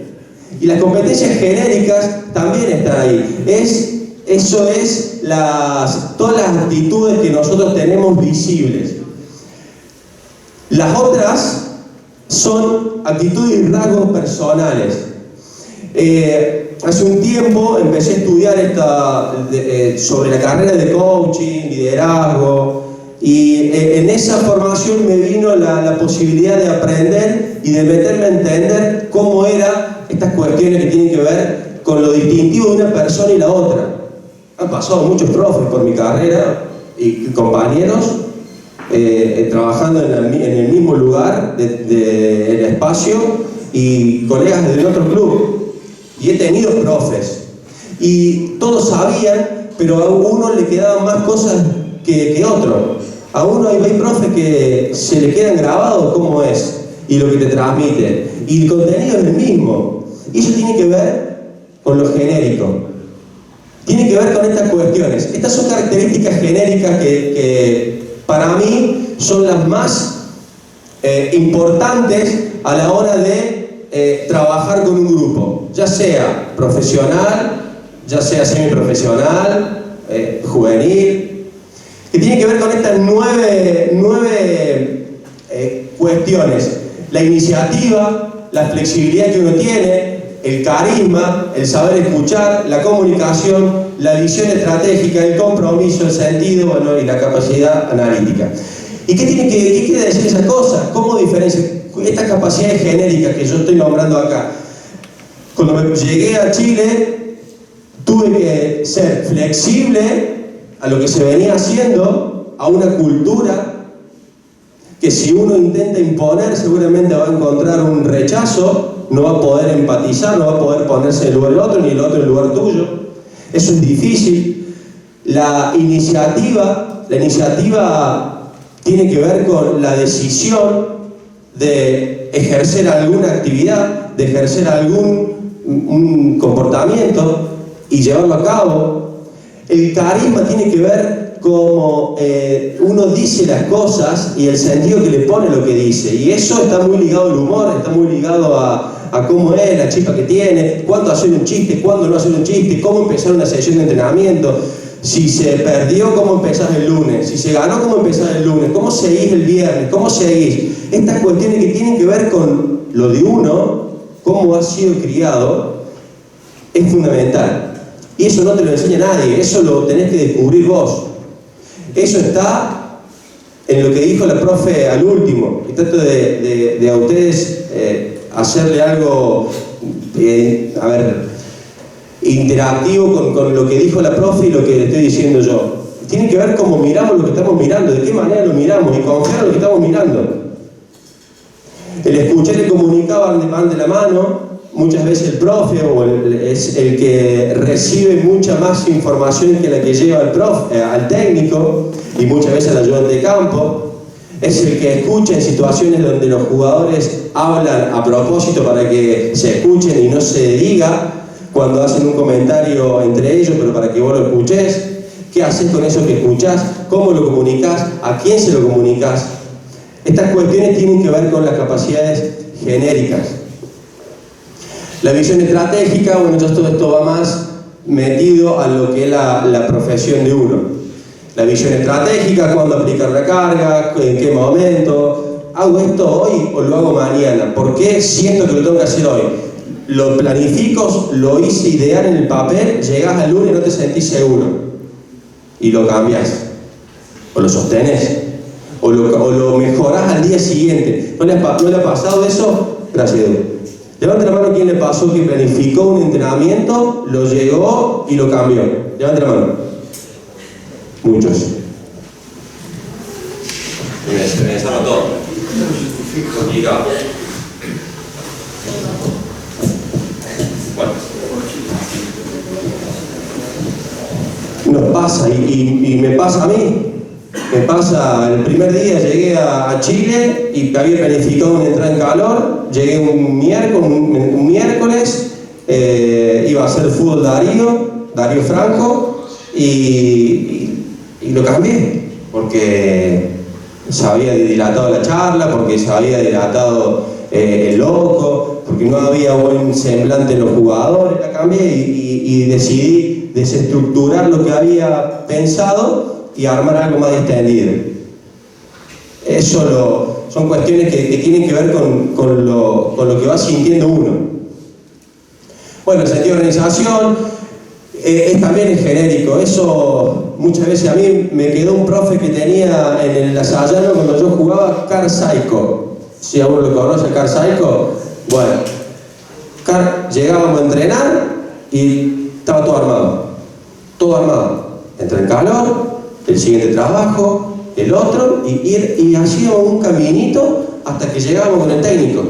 Y las competencias genéricas también están ahí. Eso es todas las actitudes que nosotros tenemos visibles. Las otras son actitudes y rasgos personales. Hace un tiempo empecé a estudiar sobre la carrera de coaching, liderazgo, y en esa formación me vino la posibilidad de aprender y de meterme a entender cómo eran estas cuestiones que tienen que ver con lo distintivo de una persona y la otra. Han pasado muchos profes por mi carrera y compañeros trabajando en el mismo lugar del espacio y colegas del otro club. Y he tenido profes. Y todos sabían, pero a uno le quedaban más cosas que otro. A uno hay profes que se le quedan grabados cómo es y lo que te transmite. Y el contenido es el mismo. Y eso tiene que ver con lo genérico. Tiene que ver con estas cuestiones. Estas son características genéricas que para mí son las más importantes a la hora de trabajar con un grupo, ya sea profesional, ya sea semiprofesional, juvenil, que tiene que ver con estas nueve cuestiones: la iniciativa, la flexibilidad que uno tiene, el carisma, el saber escuchar, la comunicación, la visión estratégica, el compromiso, el sentido, bueno, y la capacidad analítica. ¿Y qué quiere decir esas cosas? ¿Cómo diferencia estas capacidades genéricas que yo estoy nombrando acá? Cuando llegué a Chile, tuve que ser flexible a lo que se venía haciendo, a una cultura que si uno intenta imponer seguramente va a encontrar un rechazo, no va a poder empatizar, no va a poder ponerse en el lugar del otro, ni el otro en el lugar tuyo. Eso es difícil. La iniciativa tiene que ver con la decisión de ejercer alguna actividad, de ejercer un comportamiento y llevarlo a cabo. El carisma tiene que ver cómo uno dice las cosas y el sentido que le pone lo que dice. Y eso está muy ligado al humor, está muy ligado a cómo es, la chispa que tiene, cuándo hacer un chiste, cuándo no hacer un chiste, cómo empezar una sesión de entrenamiento. Si se perdió, ¿cómo empezás el lunes? Si se ganó, ¿cómo empezás el lunes? ¿Cómo seguís el viernes? ¿Cómo seguís? Estas cuestiones que tienen que ver con lo de uno, cómo ha sido criado, es fundamental. Y eso no te lo enseña nadie, eso lo tenés que descubrir vos. Eso está en lo que dijo la profe al último. Y trato de a ustedes hacerle algo, interactivo con lo que dijo la profe y lo que le estoy diciendo yo. Tiene que ver cómo miramos lo que estamos mirando, de qué manera lo miramos y confiar en lo que estamos mirando. El escuchar y comunicar van de la mano. Muchas veces el profe es el que recibe mucha más información que la que lleva al técnico y muchas veces al ayudante de campo. es el que escucha en situaciones donde los jugadores hablan a propósito para que se escuchen y no se diga, cuando hacen un comentario entre ellos, pero para que vos lo escuches. ¿Qué haces con eso que escuchás? ¿Cómo lo comunicás? ¿A quién se lo comunicás? Estas cuestiones tienen que ver con las capacidades genéricas. La visión estratégica, bueno, ya todo esto va más metido a lo que es la profesión de uno. La visión estratégica, cuándo aplicar la carga, en qué momento, ¿hago esto hoy o lo hago mañana? ¿Por qué siento que lo tengo que hacer hoy? Lo planifico, lo hice ideal en el papel, llegás al lunes y no te sentís seguro y lo cambias, o lo sostenés, o lo mejorás al día siguiente. ¿No le ha pasado eso? Gracias, Edu. Levante la mano quien le pasó que planificó un entrenamiento, lo llegó y lo cambió. Levante la mano. Muchos. Me desarma todo. Complicado. Bueno. Nos pasa, y me pasa a mí. Me pasa, el primer día llegué a Chile y había planificado una entrada en calor, llegué un miércoles, iba a hacer fútbol Darío Franco, y lo cambié, porque se había dilatado la charla, porque se había dilatado el loco, porque no había buen semblante en los jugadores, la cambié y decidí desestructurar lo que había pensado y armar algo más extendido. Eso son cuestiones que tienen que ver con lo que va sintiendo uno. Bueno, el sentido de organización también es genérico. Eso muchas veces a mí me quedó un profe que tenía en el Lasallano cuando yo jugaba, Carl Saiko. Si aún lo conoce, Carl Saiko. Bueno, llegábamos a entrenar y estaba todo armado. Todo armado. Entra en calor, el siguiente trabajo, el otro, y hacíamos un caminito hasta que llegábamos con el técnico.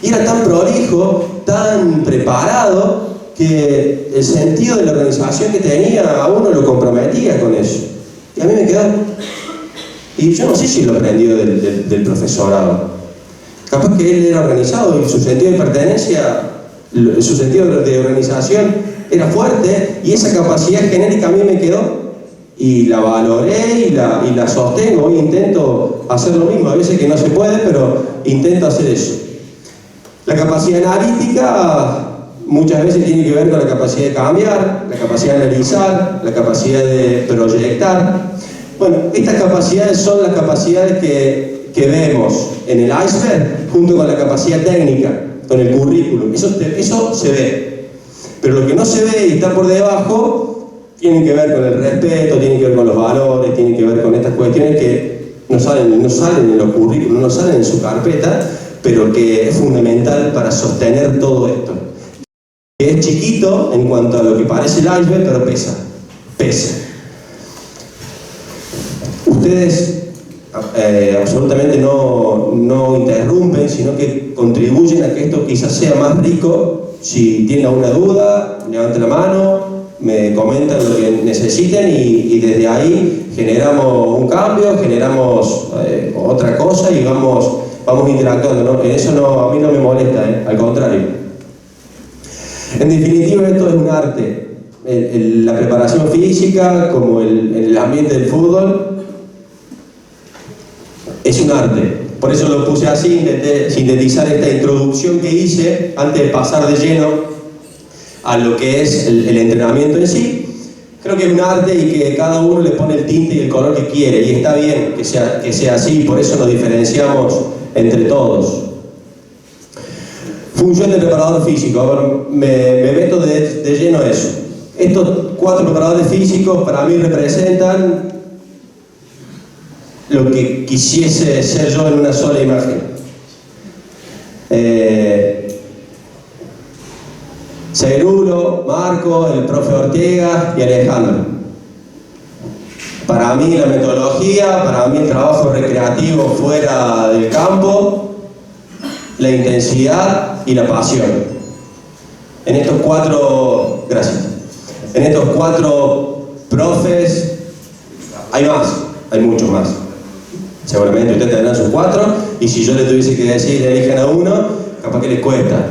Y era tan prolijo, tan preparado, que el sentido de la organización que tenía a uno lo comprometía con eso. Y a mí me quedó. Y yo no sé si lo aprendió del profesorado. Capaz que él era organizado y su sentido de pertenencia, su sentido de organización era fuerte, y esa capacidad genérica a mí me quedó. Y la valoré y la sostengo. Hoy intento hacer lo mismo, a veces que no se puede, pero intento hacer eso. La capacidad analítica muchas veces tiene que ver con la capacidad de cambiar, la capacidad de analizar, la capacidad de proyectar. Bueno, estas capacidades son las capacidades que vemos en el iceberg junto con la capacidad técnica, con el currículum. Eso se ve. Pero lo que no se ve y está por debajo tienen que ver con el respeto, tienen que ver con los valores, tienen que ver con estas cuestiones que no salen en los currículos, no salen en su carpeta, pero que es fundamental para sostener todo esto. Que es chiquito en cuanto a lo que parece el iceberg, pero pesa. Ustedes absolutamente no interrumpen, sino que contribuyen a que esto quizás sea más rico. Si tienen alguna duda, levanten la mano, me comentan lo que necesiten y desde ahí generamos un cambio, generamos otra cosa y vamos interactuando, ¿no? En eso a mí no me molesta, al contrario. En definitiva, esto es un arte. La preparación física, como el ambiente del fútbol, es un arte. Por eso lo puse así, intenté sintetizar esta introducción que hice antes de pasar de lleno a lo que es el entrenamiento en sí. Creo que es un arte y que cada uno le pone el tinte y el color que quiere, y está bien que sea así, por eso nos diferenciamos entre todos. Función de preparador físico. A ver, me meto de lleno a eso. Estos 4 preparadores físicos para mí representan lo que quisiese ser yo en una sola imagen. Cerulo, Marco, el profe Ortega y Alejandro. Para mí la metodología, para mí el trabajo recreativo fuera del campo, la intensidad y la pasión. En estos 4, gracias. En estos 4 profes hay muchos más. Seguramente ustedes tendrán sus 4, y si yo le tuviese que decir, elijan a uno, capaz que les cuesta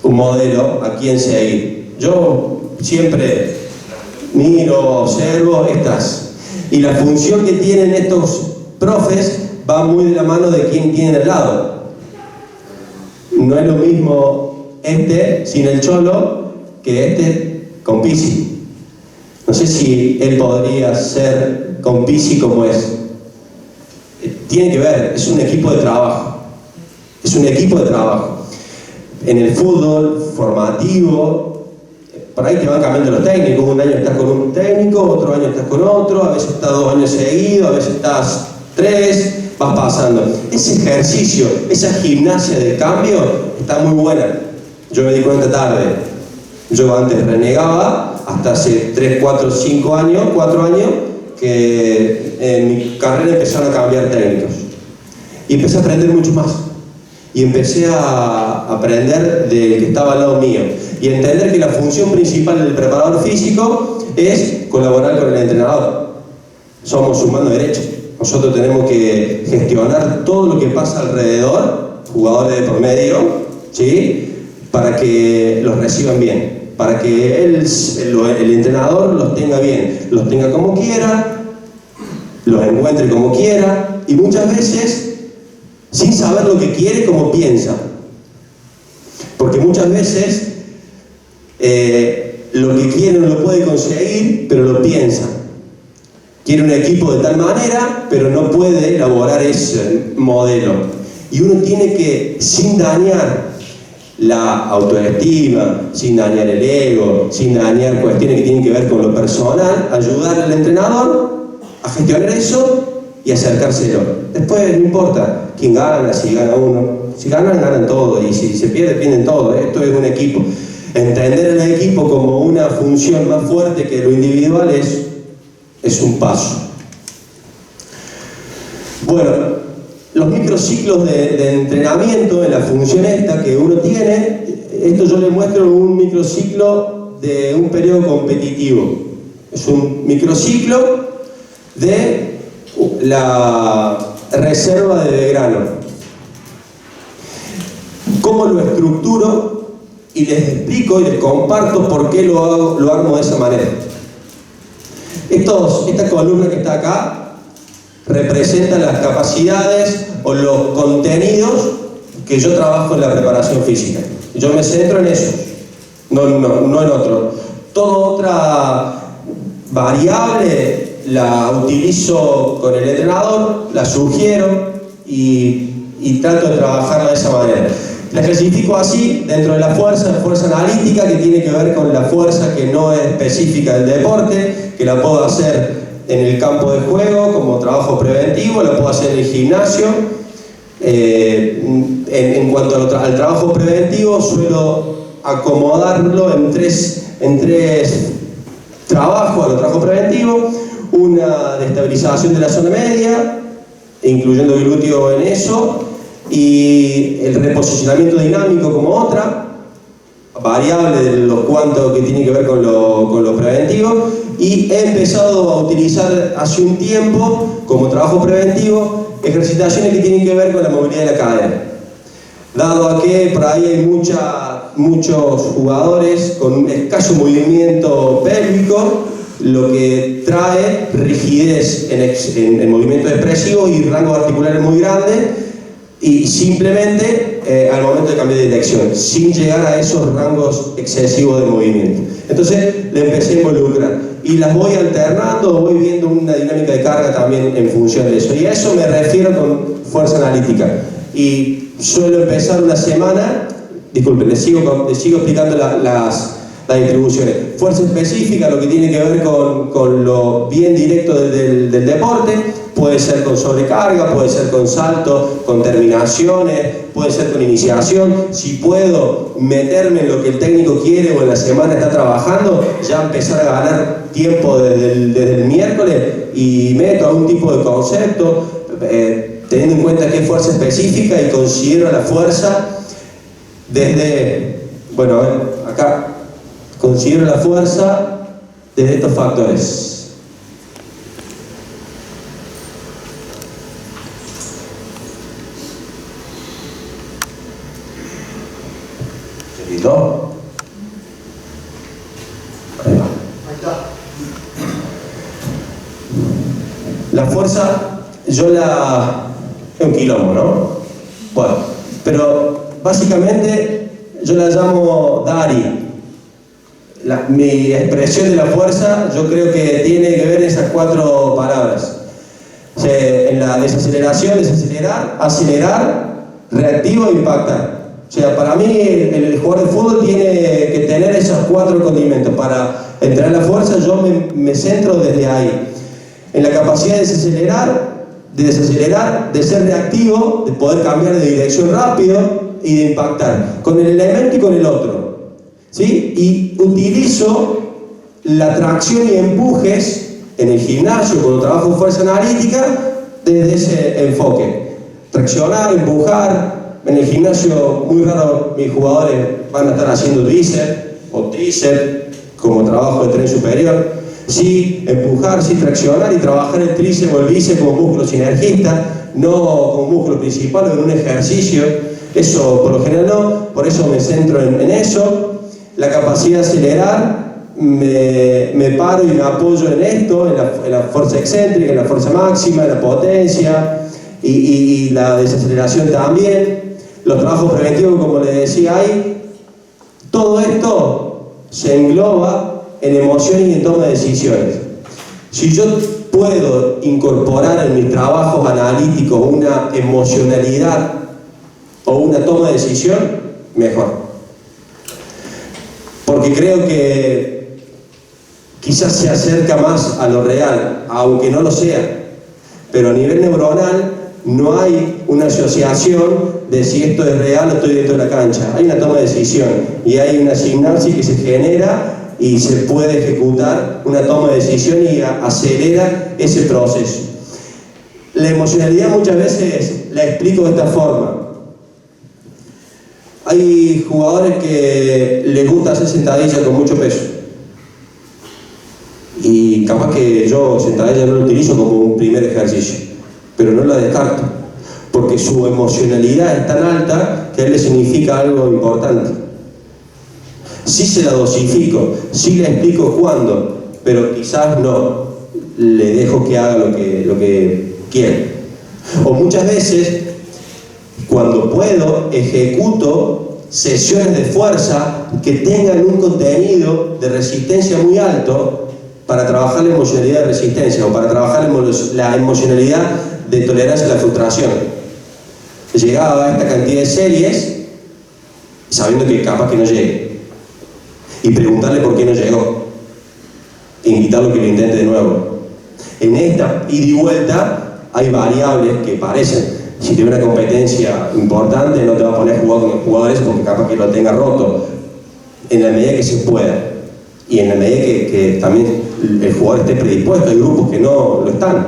un modelo a quién seguir. Yo siempre miro, observo estas. Y la función que tienen estos profes va muy de la mano de quién tienen al lado. No es lo mismo este sin el Cholo que este con Pizzi. No sé si él podría ser con Pizzi como es. Tiene que ver, es un equipo de trabajo. Es un equipo de trabajo. En el fútbol formativo, por ahí te van cambiando los técnicos. Un año estás con un técnico, otro año estás con otro, a veces estás 2 años seguidos, a veces estás 3, vas pasando. Ese ejercicio, esa gimnasia de cambio está muy buena. Yo me di cuenta tarde. Yo antes renegaba, hasta hace 3, 4, 5 años, 4 años, que en mi carrera empezaron a cambiar técnicos. Y empecé a aprender mucho más. Y empecé a aprender del que estaba al lado mío. Y a entender que la función principal del preparador físico es colaborar con el entrenador. Somos su mano derecha. Nosotros tenemos que gestionar todo lo que pasa alrededor, jugadores de por medio, ¿sí? Para que los reciban bien, para que el entrenador los tenga bien, los tenga como quiera, los encuentre como quiera, y muchas veces sin saber lo que quiere como piensa. Porque muchas veces lo que quiere no lo puede conseguir, pero lo piensa. Quiere un equipo de tal manera, pero no puede elaborar ese modelo. Y uno tiene que, sin dañar la autoestima, sin dañar el ego, sin dañar cuestiones que tienen que ver con lo personal, ayudar al entrenador a gestionar eso y acercárselo. Después no importa quién gana, si gana uno. Si ganan, ganan todo, y si se pierde, pierden todo. Esto es un equipo. Entender el equipo como una función más fuerte que lo individual es un paso. Bueno, los microciclos de entrenamiento en la función esta que uno tiene, esto yo les muestro un microciclo de un periodo competitivo. Es un microciclo de la reserva de Belgrano. ¿Cómo lo estructuro? Y les explico y les comparto por qué lo armo de esa manera. Esta columna que está acá representa las capacidades o los contenidos que yo trabajo en la preparación física. Yo me centro en eso, no en otro. Toda otra variable la utilizo con el entrenador, la sugiero y trato de trabajarla de esa manera. La clasifico así dentro de la fuerza analítica, que tiene que ver con la fuerza que no es específica del deporte, que la puedo hacer en el campo de juego como trabajo preventivo, la puedo hacer en el gimnasio. En cuanto al trabajo preventivo, suelo acomodarlo en tres trabajos a los trabajos preventivos: una de estabilización de la zona media, incluyendo el glúteo en eso, y el reposicionamiento dinámico como otra variable de los cuantos que tiene que ver con lo preventivo. Y he empezado a utilizar hace un tiempo como trabajo preventivo ejercitaciones que tienen que ver con la movilidad de la cadera, dado a que por ahí hay muchos jugadores con un escaso movimiento pélvico, lo que trae rigidez en movimientos expresivos y rangos articulares muy grandes, y simplemente al momento de cambiar de dirección, sin llegar a esos rangos excesivos de movimiento. Entonces le empecé a involucrar y las voy alternando, voy viendo una dinámica de carga también en función de eso, y a eso me refiero con fuerza analítica. Y suelo empezar una semana, disculpen, les sigo explicando las distribuciones. Fuerza específica, lo que tiene que ver con lo bien directo del deporte, puede ser con sobrecarga, puede ser con salto, con terminaciones, puede ser con iniciación. Si puedo meterme en lo que el técnico quiere o en la semana está trabajando, ya empezar a ganar tiempo desde el miércoles y meto algún tipo de concepto, teniendo en cuenta que es fuerza específica, y considero la fuerza desde, bueno, acá considero la fuerza desde estos factores. La fuerza, es un quilombo, ¿no? Bueno, pero básicamente yo la llamo Dari. Mi expresión de la fuerza, yo creo que tiene que ver esas 4 palabras. O sea, en la desaceleración, desacelerar, acelerar, reactivo e impactar. O sea, para mí el jugador de fútbol tiene que tener esos 4 condimentos. Para entrar en la fuerza yo me centro desde ahí. En la capacidad de desacelerar, de ser reactivo, de poder cambiar de dirección rápido y de impactar. Con el elemento y con el otro. ¿Sí? Y utilizo la tracción y empujes en el gimnasio cuando trabajo en fuerza analítica desde ese enfoque. Traccionar, empujar. En el gimnasio muy raro mis jugadores van a estar haciendo bíceps o tríceps como trabajo de tren superior. Sí, empujar, sí, traccionar y trabajar el tríceps o el bíceps como músculo sinergista, no como músculo principal o en un ejercicio. Eso por lo general no, por eso me centro en eso. La capacidad de acelerar, me paro y me apoyo en esto, en la fuerza excéntrica, en la fuerza máxima, en la potencia y la desaceleración también. Los trabajos preventivos, como les decía ahí, todo esto se engloba en emociones y en toma de decisiones. Si yo puedo incorporar en mis trabajos analíticos una emocionalidad o una toma de decisión, mejor. Porque creo que quizás se acerca más a lo real, aunque no lo sea. Pero a nivel neuronal no hay una asociación de si esto es real o estoy dentro de la cancha. Hay una toma de decisión y hay una sinapsis que se genera y se puede ejecutar una toma de decisión y acelera ese proceso. La emocionalidad muchas veces la explico de esta forma. Hay jugadores que les gusta hacer sentadillas con mucho peso. Y capaz que yo sentadilla no lo utilizo como un primer ejercicio, pero no la descarto, porque su emocionalidad es tan alta que a él le significa algo importante. Sí se la dosifico, sí le explico cuándo, pero quizás no, le dejo que haga lo que quiere. O muchas veces, cuando puedo, ejecuto sesiones de fuerza que tengan un contenido de resistencia muy alto para trabajar la emocionalidad de resistencia o para trabajar la emocionalidad de tolerancia a la frustración. Llegaba a esta cantidad de series sabiendo que capaz que no llegue y preguntarle por qué no llegó e invitarlo a que lo intente de nuevo. En esta ida y vuelta hay variables que parecen. Si tiene una competencia importante, no te va a poner a jugar con los jugadores porque capaz que lo tenga roto. En la medida que se pueda. Y en la medida que también el jugador esté predispuesto. Hay grupos que no lo están.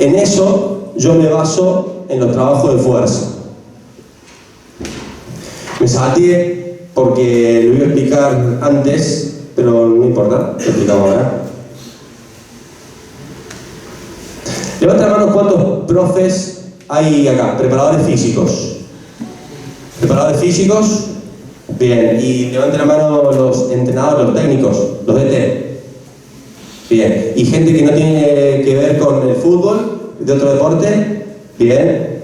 En eso yo me baso en los trabajos de fuerza. Me salté porque lo iba a explicar antes, pero no importa, lo explicamos ahora. Levanta la mano cuántos profes hay acá, preparadores físicos. ¿Preparadores físicos? Bien. Y levanten la mano los entrenadores, los técnicos, los DT. Bien. ¿Y gente que no tiene que ver con el fútbol, de otro deporte? Bien.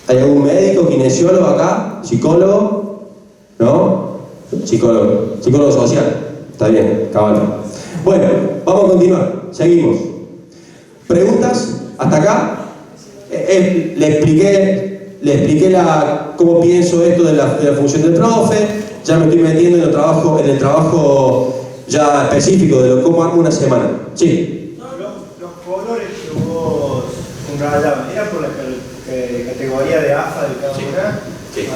¿Hay algún médico, kinesiólogo acá? ¿Psicólogo? ¿No? Psicólogo social. Está bien, cabal. Bueno, vamos a continuar. Seguimos. ¿Preguntas? ¿Hasta acá? Le expliqué cómo pienso esto de la función del profe. Ya me estoy metiendo en el trabajo ya específico de cómo armo una semana. Sí. Los colores que vos subrayabas, ¿era por la categoría de AFA de cada una? Sí.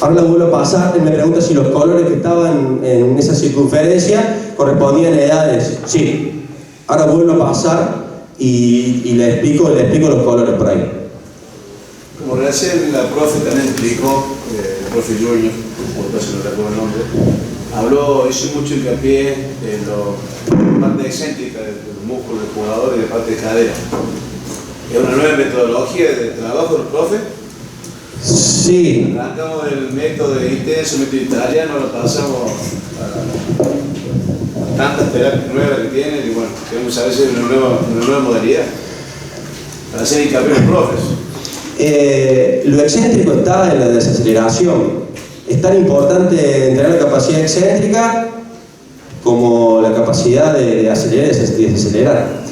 Ahora la vuelvo a pasar. Él me pregunta si los colores que estaban en esa circunferencia correspondían a edades. Sí. Ahora vuelvo a pasar y le explico los colores por ahí. Como recién la profe también explicó, el profe Junior, por eso no recuerdo el nombre, hizo mucho hincapié en la parte excéntrica del músculo del jugador y de parte de cadera. ¿Es una nueva metodología de trabajo del profe? Sí. Arrancamos el método intenso, método italiano, lo pasamos tantas terapias nuevas que tienen y bueno, queremos saber si es una nueva modalidad para hacer hincapié en los profes. Lo excéntrico está en la desaceleración. Es tan importante entrenar la capacidad excéntrica como la capacidad de acelerar y desacelerar.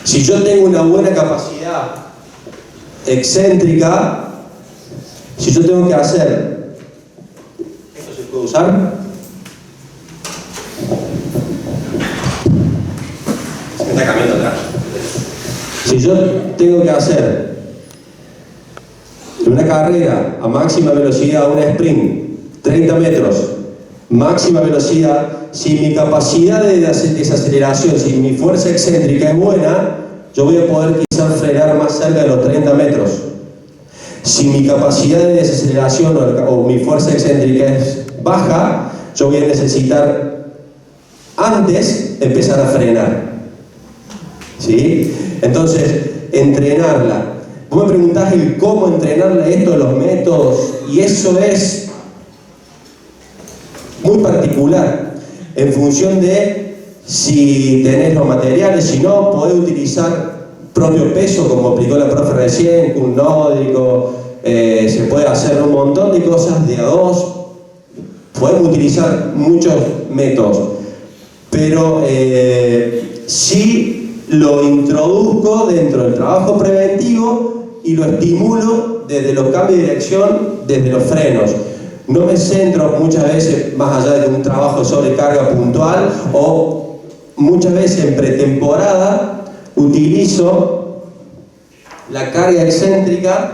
Si yo tengo una buena capacidad excéntrica, si yo tengo que hacer, ¿esto se puede usar? Se me está cambiando atrás. Si yo tengo que hacer una carrera a máxima velocidad, una sprint, 30 metros, máxima velocidad, si mi capacidad de desaceleración, si mi fuerza excéntrica es buena, yo voy a poder quizás frenar más cerca de los 30 metros. Si mi capacidad de desaceleración o mi fuerza excéntrica es baja, yo voy a necesitar antes empezar a frenar. ¿Sí? Entonces, entrenarla. Vos me preguntás el cómo entrenarla, esto, los métodos, y eso es muy particular en función de si tenés los materiales, si no, podés utilizar propio peso, como explicó la profe recién, un nódico, se puede hacer un montón de cosas de a dos, podemos utilizar muchos métodos, pero sí lo introduzco dentro del trabajo preventivo y lo estimulo desde los cambios de dirección, desde los frenos. No me centro muchas veces, más allá de un trabajo de sobrecarga puntual, o muchas veces en pretemporada utilizo la carga excéntrica.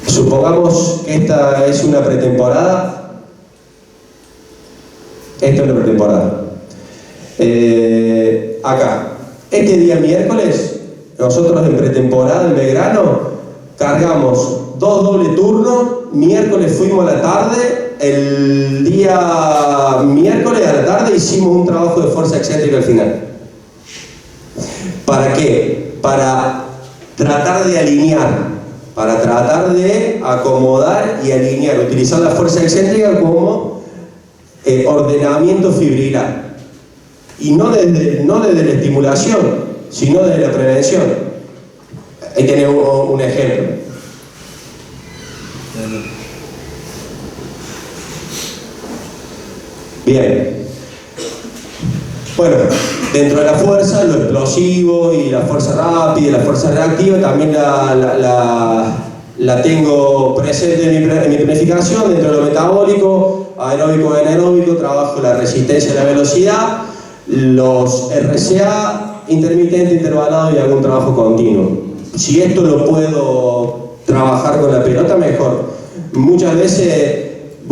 Supongamos que esta es una pretemporada. Esta es una pretemporada. Acá, este día miércoles, nosotros en pretemporada, en Belgrano, cargamos 2 doble turnos. Miércoles fuimos a la tarde, el día miércoles a la tarde hicimos un trabajo de fuerza excéntrica al final. ¿Para qué? Para tratar de alinear, para tratar de acomodar y alinear, utilizar la fuerza excéntrica como ordenamiento fibrilar. Y no desde la estimulación, sino desde la prevención. Ahí tenemos un ejemplo. Bien. Bueno, dentro de la fuerza, lo explosivo y la fuerza rápida y la fuerza reactiva también la tengo presente en mi planificación. Dentro de lo metabólico, aeróbico y anaeróbico, trabajo la resistencia y la velocidad, los RCA, intermitente, intervalado y algún trabajo continuo. Si esto lo puedo trabajar con la pelota, mejor. Muchas veces,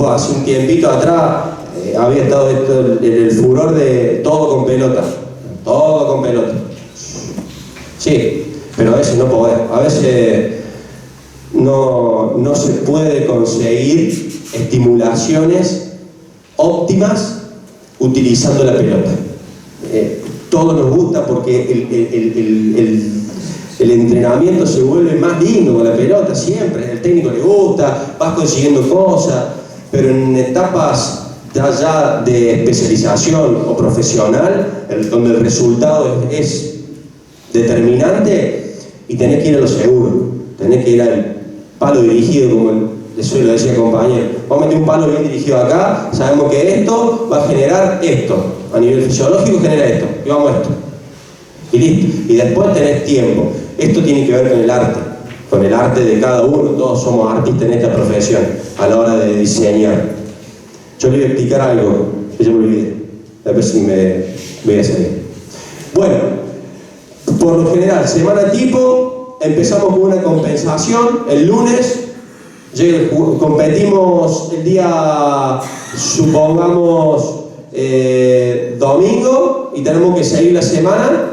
hace un tiempito atrás, había estado el furor de todo con pelota. Todo con pelota. Sí, pero a veces no podés. A veces no se puede conseguir estimulaciones óptimas utilizando la pelota. Todo nos gusta porque el entrenamiento se vuelve más lindo con la pelota siempre, el técnico le gusta, vas consiguiendo cosas, pero en etapas ya de especialización o profesional, donde el resultado es determinante, y tenés que ir a lo seguro, tenés que ir al palo dirigido, como le suelo decir al compañero. Vamos a meter un palo bien dirigido acá, sabemos que esto va a generar esto, a nivel fisiológico genera esto, y vamos a esto. Y listo. Y después tenés tiempo. Esto tiene que ver con el arte de cada uno. Todos somos artistas en esta profesión a la hora de diseñar. Yo le voy a explicar algo que yo me olvidé. A ver si me voy a salir. Bueno, por lo general, semana tipo, empezamos con una compensación el lunes. Competimos el día, supongamos, domingo, y tenemos que seguir la semana.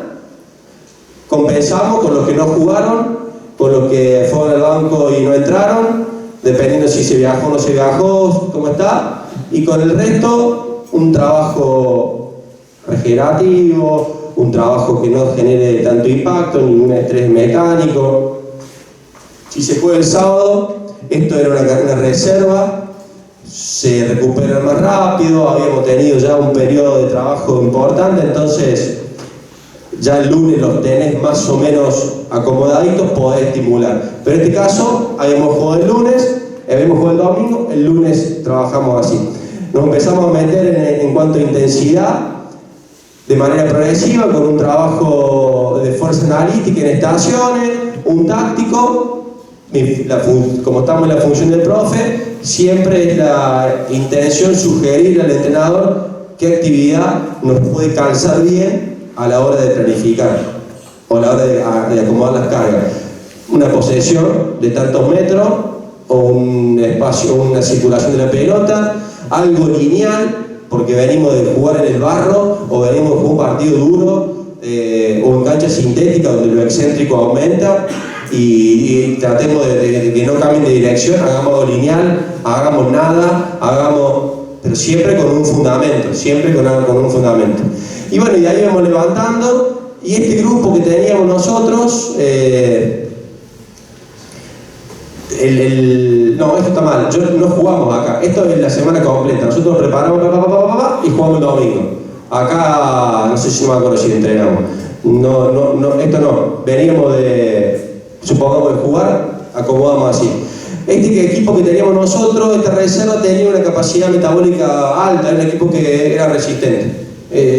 Compensamos con los que no jugaron, con los que fueron al banco y no entraron, dependiendo si se viajó o no se viajó, cómo está, y con el resto un trabajo regenerativo, un trabajo que no genere tanto impacto, ningún estrés mecánico. Si se juega el sábado, esto era una reserva, se recuperan más rápido, habíamos tenido ya un periodo de trabajo importante, entonces ya el lunes los tenés más o menos acomodaditos, podés estimular. Pero en este caso, habíamos jugado el lunes, habíamos jugado el domingo, el lunes trabajamos así. Nos empezamos a meter en cuanto a intensidad, de manera progresiva, con un trabajo de fuerza analítica en estaciones, un táctico. Como estamos en la función del profe, siempre es la intención sugerir al entrenador qué actividad nos puede calzar bien a la hora de planificar o a la hora de acomodar las cargas. Una posesión de tantos metros o un espacio, una circulación de la pelota, algo lineal, porque venimos de jugar en el barro o venimos de jugar un partido duro o en cancha sintética donde lo excéntrico aumenta. Y tratemos de que no cambien de dirección, hagamos algo lineal, hagamos nada, pero siempre con un fundamento, Y bueno, y ahí vamos levantando, y este grupo que teníamos nosotros, no, esto está mal, no jugamos acá, esto es la semana completa, nosotros preparamos y jugamos el domingo. Acá, no sé si no me acuerdo si entrenamos, esto no, veníamos supongamos de jugar, acomodamos así. Este equipo que teníamos nosotros, esta reserva tenía una capacidad metabólica alta, era un equipo que era resistente.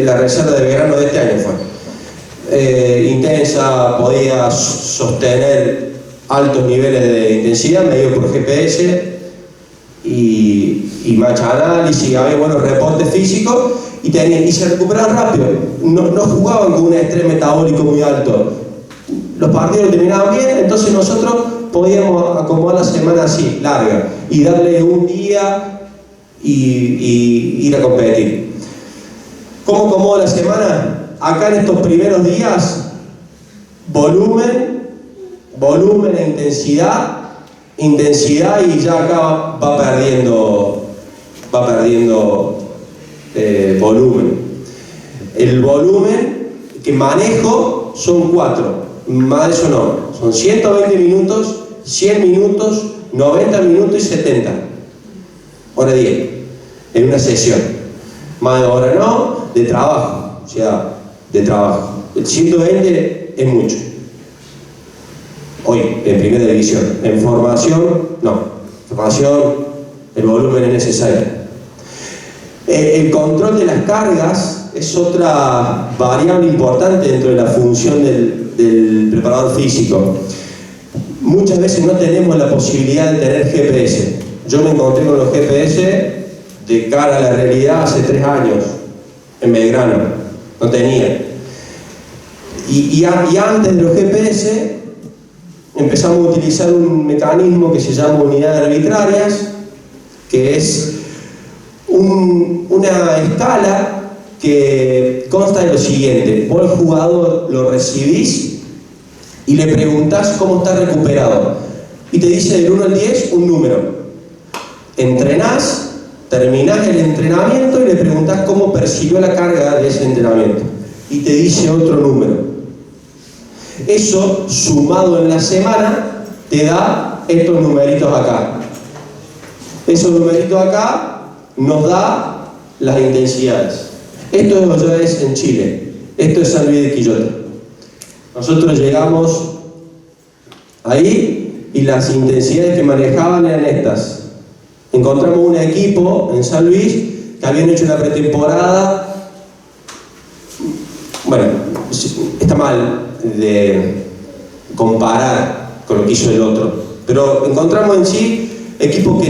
La reserva de verano de este año fue intensa, podía sostener altos niveles de intensidad, medido por GPS y marcha análisis, había buenos reportes físicos y se recuperaban rápido, no jugaban con un estrés metabólico muy alto. Los partidos terminaban bien, entonces nosotros podíamos acomodar la semana así, larga, y darle un día y ir a competir. ¿Cómo acomodo la semana? Acá en estos primeros días, volumen e intensidad, y ya acá va perdiendo volumen. El volumen que manejo son 4. Más de eso no, son 120 minutos, 100 minutos, 90 minutos y 70. Hora 10, en una sesión. Más de hora no, de trabajo, o sea, de trabajo. El 120 es mucho. Hoy, en primera división. En formación, no. Formación, el volumen es necesario. El control de las cargas es otra variable importante dentro de la función del preparador físico. Muchas veces no tenemos la posibilidad de tener GPS. Yo me encontré con los GPS de cara a la realidad hace 3 años en Belgrano, no tenía. Y antes de los GPS empezamos a utilizar un mecanismo que se llama unidades arbitrarias, que es una escala que consta de lo siguiente: vos el jugador lo recibís y le preguntás cómo está recuperado y te dice del 1 al 10 un número. Entrenás, terminás el entrenamiento y le preguntás cómo percibió la carga de ese entrenamiento y te dice otro número. Eso sumado en la semana te da estos numeritos acá. Esos numeritos acá nos da las intensidades. Esto ya es en Chile, esto es San Luis de Quillota. Nosotros llegamos ahí y las intensidades que manejaban eran estas. Encontramos un equipo en San Luis que habían hecho una pretemporada. Bueno, está mal de comparar con lo que hizo el otro, pero encontramos en sí equipos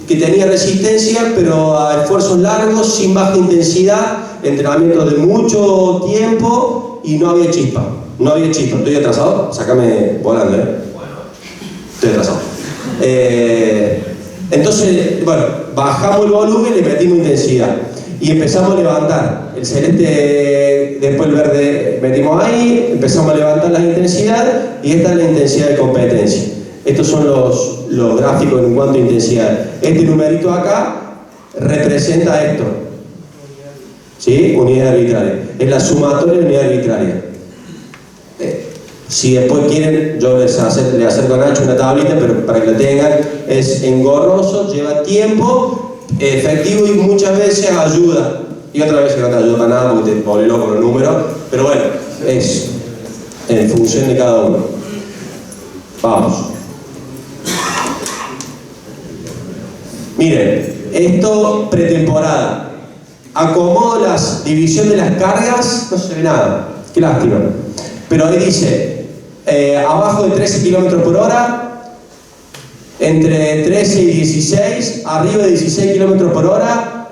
que tenía resistencia, pero a esfuerzos largos, sin baja intensidad, entrenamientos de mucho tiempo y no había chispa. ¿Estoy atrasado? Sácame volando, Estoy atrasado. Entonces, bueno, bajamos el volumen, le metimos intensidad y empezamos a levantar. El celeste, después el verde metimos ahí, empezamos a levantar las intensidades y esta es la intensidad de competencia. Estos son los gráficos en cuanto a intensidad. Este numerito acá representa esto. ¿Sí? Unidad arbitraria. Es la sumatoria de unidad arbitraria. Si después quieren, yo le acerco a Nacho una tablita, pero para que la tengan, es engorroso, lleva tiempo, efectivo y muchas veces ayuda. Y otras veces no te ayuda para nada porque te pone loco los números. Pero bueno, es en función de cada uno. Vamos. Miren, esto pretemporada. Acomodo las división de las cargas, no se ve nada, qué lástima. Pero ahí dice, abajo de 13 km por hora, entre 13 y 16, arriba de 16 km por hora,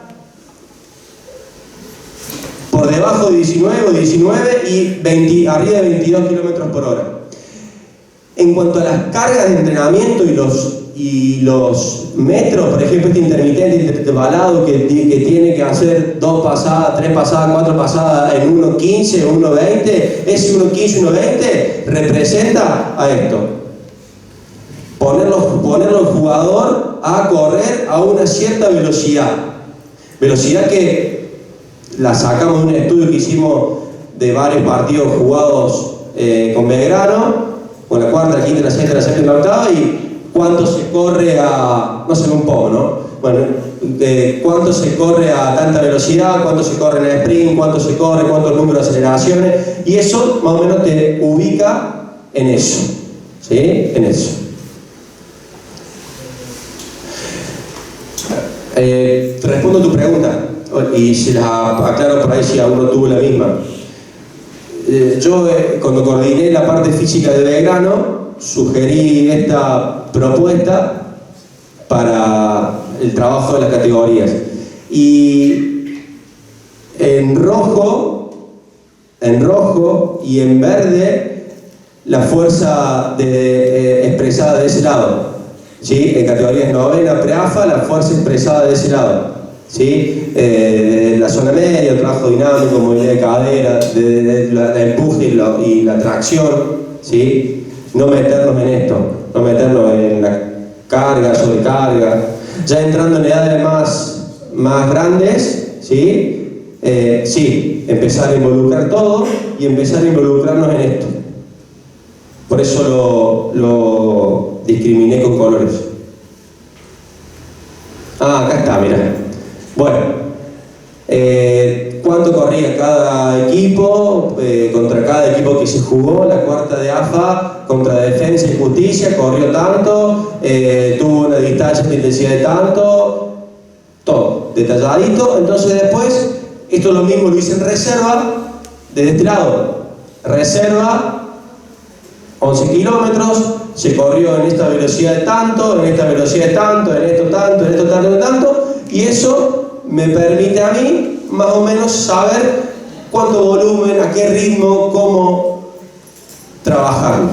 por debajo de 19 o 19 y arriba de 22 km por hora. En cuanto a las cargas de entrenamiento y los metros, por ejemplo, este intermitente intervalado que tiene que hacer 2 pasadas, 3 pasadas, 4 pasadas en 1.15 o 1.20, ese 1.15, 1.20 representa a esto. Ponerlo al jugador a correr a una cierta velocidad. Velocidad que la sacamos de un estudio que hicimos de varios partidos jugados con Belgrano, con la cuarta, la quinta, la sexta, la séptima y la octava, y cuánto se corre a, no sé, un poco, ¿no? Bueno, cuánto se corre a tanta velocidad, cuánto se corre en el sprint, cuánto se corre, cuántos números de aceleraciones, y eso más o menos te ubica en eso, ¿sí? En eso. Respondo a tu pregunta, y se la aclaro por ahí si aún no tuvo la misma. Yo, cuando coordiné la parte física de Belgrano, sugerí esta propuesta para el trabajo de las categorías. Y en rojo y en verde, la fuerza expresada de ese lado. ¿Sí? En categorías novena, pre-AFA, la fuerza expresada de ese lado. ¿Sí? La zona media, el trabajo dinámico, movilidad de cadera, la empuje y la tracción, ¿sí? No meternos en esto, no meternos en la carga, sobrecarga. Ya entrando en edades más grandes, ¿sí? Sí, empezar a involucrar todo y empezar a involucrarnos en esto. Por eso lo discriminé con colores. Ah, acá está, mirá. Bueno, ¿cuánto corría cada equipo? Contra cada equipo que se jugó, la cuarta de AFA contra Defensa y Justicia, corrió tanto, tuvo una distancia de intensidad de tanto, todo, detalladito. Entonces después, esto lo mismo lo hice en reserva, desde este lado, reserva, 11 kilómetros, se corrió en esta velocidad de tanto, en esta velocidad de tanto, en esto tanto, en esto tanto, en tanto, y eso me permite a mí más o menos saber cuánto volumen, a qué ritmo, cómo trabajarlo.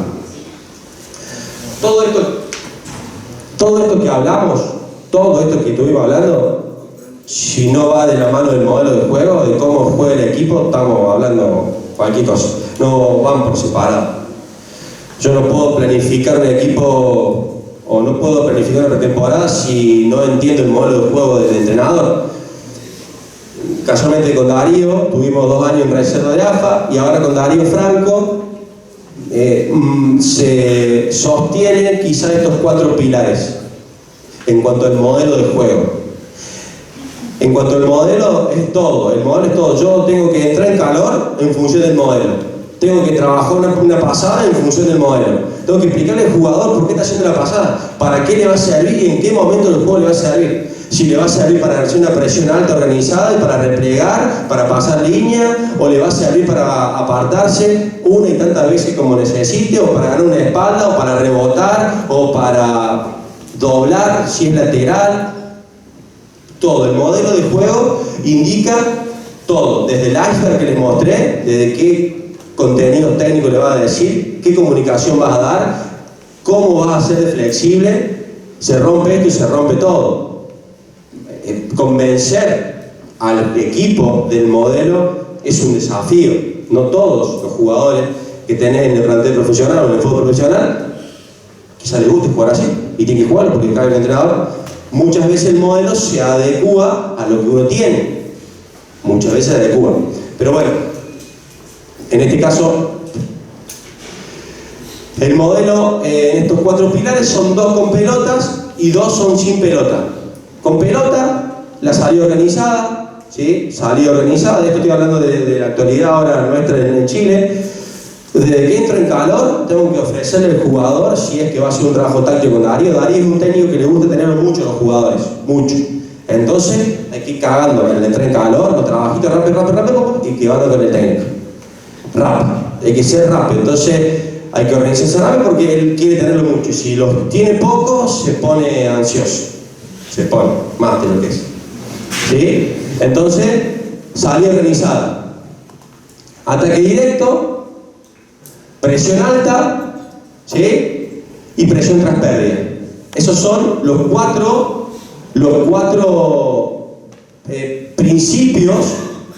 Todo esto que hablamos, todo esto que estuvimos hablando, si no va de la mano del modelo de juego, de cómo juega el equipo, estamos hablando cualquier cosa. No van por separado. Yo no puedo planificar un equipo o no puedo planificar una pretemporada si no entiendo el modelo de juego del entrenador. Casualmente con Darío tuvimos 2 años en reserva de AFA y ahora con Darío Franco se sostienen quizá estos 4 pilares en cuanto al modelo de juego. En cuanto al modelo es todo, el modelo es todo. Yo tengo que entrar en calor en función del modelo. Tengo que trabajar una pasada en función del modelo. Tengo que explicarle al jugador por qué está haciendo la pasada, para qué le va a servir y en qué momento del juego le va a servir. Si le va a servir para hacer una presión alta organizada y para replegar, para pasar línea, o le va a servir para apartarse una y tantas veces como necesite, o para ganar una espalda, o para rebotar, o para doblar si es lateral. Todo, el modelo de juego indica todo, desde el iceberg que les mostré, desde qué contenido técnico le vas a decir, qué comunicación vas a dar, cómo vas a ser de flexible, se rompe esto y se rompe todo. Convencer al equipo del modelo es un desafío. No todos los jugadores que tenés en el plantel profesional o en el fútbol profesional quizá les guste jugar así y tienen que jugarlo porque cae el entrenador. Muchas veces el modelo se adecúa a lo que uno tiene, muchas veces se adecúa, pero bueno, en este caso el modelo en estos 4 pilares son 2 con pelotas y 2 son sin pelota. Con pelota la salida organizada, ¿sí? Salida organizada, de esto estoy hablando de la actualidad ahora nuestra en Chile. Desde que entro en calor, tengo que ofrecerle al jugador, si es que va a hacer un trabajo táctico con Darío. Darío es un técnico que le gusta tener mucho a los jugadores, mucho. Entonces, hay que ir cagando en el entrar en calor, los trabajitos rápido, y que van con el técnico. Rápido, hay que ser rápido. Entonces, hay que organizarse rápido porque él quiere tenerlo mucho. Y si los tiene poco, se pone ansioso. Se pone, más de lo que es. ¿Sí? Entonces, salida organizada. Ataque directo. Presión alta, ¿sí? Y presión tras pérdida. Esos son los cuatro principios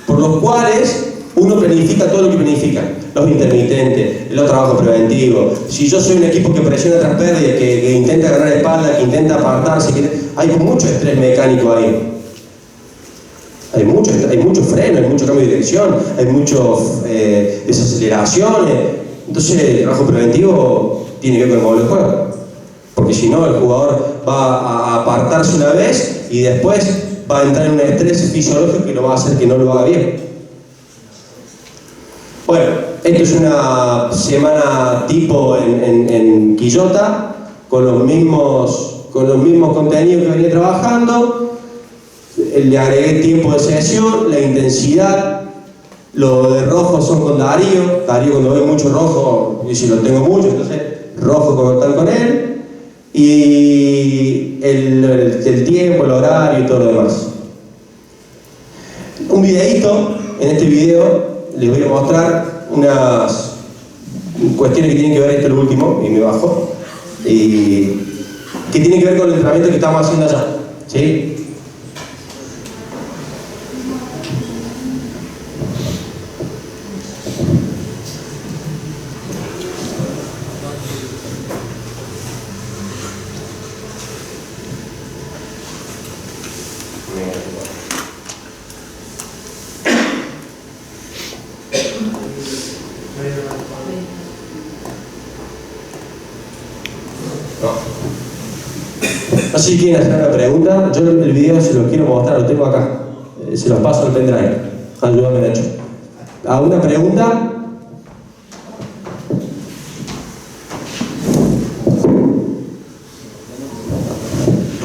por los cuales uno planifica todo lo que planifica. Los intermitentes, los trabajos preventivos. Si yo soy un equipo que presiona tras pérdida, que intenta ganar espalda, que intenta apartarse, hay mucho estrés mecánico ahí. Hay mucho freno, hay mucho cambio de dirección, hay muchas desaceleraciones. Entonces el trabajo preventivo tiene que ver con el modelo de juego, porque si no el jugador va a apartarse una vez y después va a entrar en un estrés fisiológico que lo va a hacer que no lo haga bien. Bueno, esto es una semana tipo en Quillota, con los mismos contenidos que venía trabajando. Le agregué tiempo de sesión, la intensidad. Lo de rojo son con Darío. Darío, cuando ve mucho rojo, y si lo tengo mucho, entonces rojo cuando están con él. Y el tiempo, el horario y todo lo demás. Un videíto. En este video les voy a mostrar unas cuestiones que tienen que ver, esto es lo último, y me bajo, y que tienen que ver con el entrenamiento que estamos haciendo allá, ¿sí? No sé si quieren hacer una pregunta. Yo el video se los quiero mostrar, lo tengo acá. Se los paso al pendrive. Ayúdame, Nacho. ¿Alguna pregunta?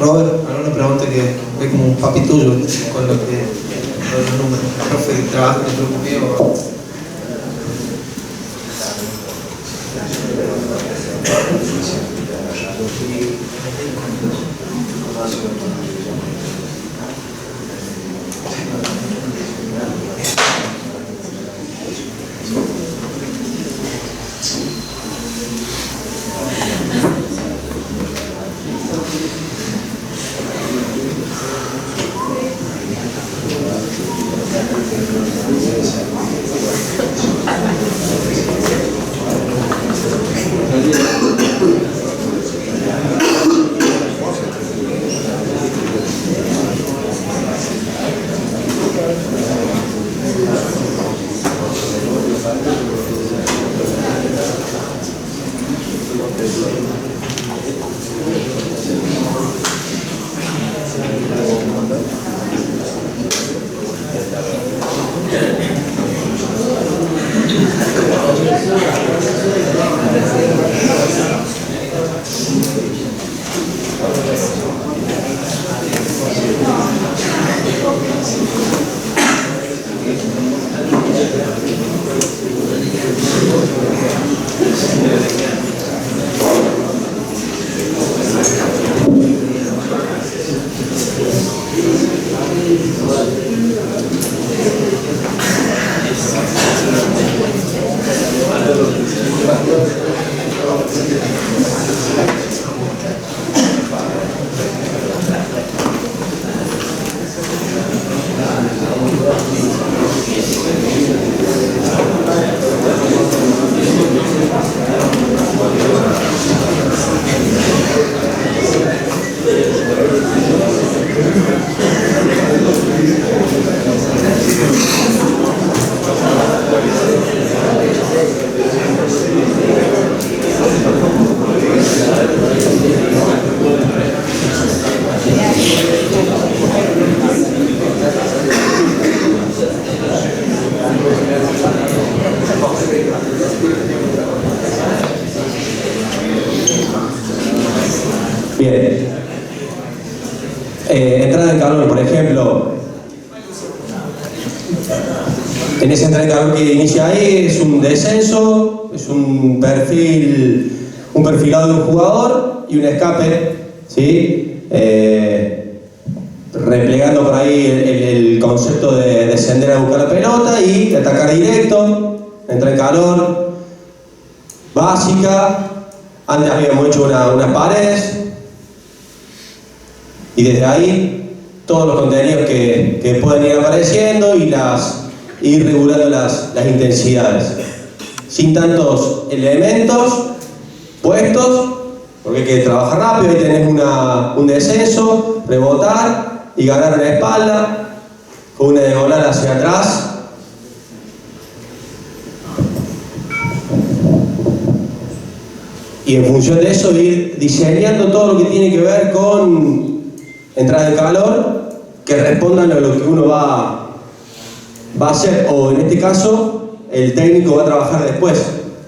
Robert, alguna pregunta que es como un papi tuyo con los números. Profe, ¿trabaja en el grupo mío? Bien. Entrada en calor, por ejemplo. En esa entrada en calor que inicia ahí es un descenso, es un perfilado de un jugador y un escape, ¿sí? Replegando por ahí el concepto de descender a buscar la pelota y de atacar directo, entra en calor, básica. Antes habíamos hecho unas paredes y desde ahí todos los contenidos que pueden ir apareciendo y ir regulando las intensidades sin tantos elementos puestos, porque hay que trabajar rápido. Ahí tenés un descenso, rebotar y ganar en la espalda con una diagonal hacia atrás. Y en función de eso ir diseñando todo lo que tiene que ver con entrada en calor que respondan a lo que uno va a hacer, o en este caso el técnico va a trabajar después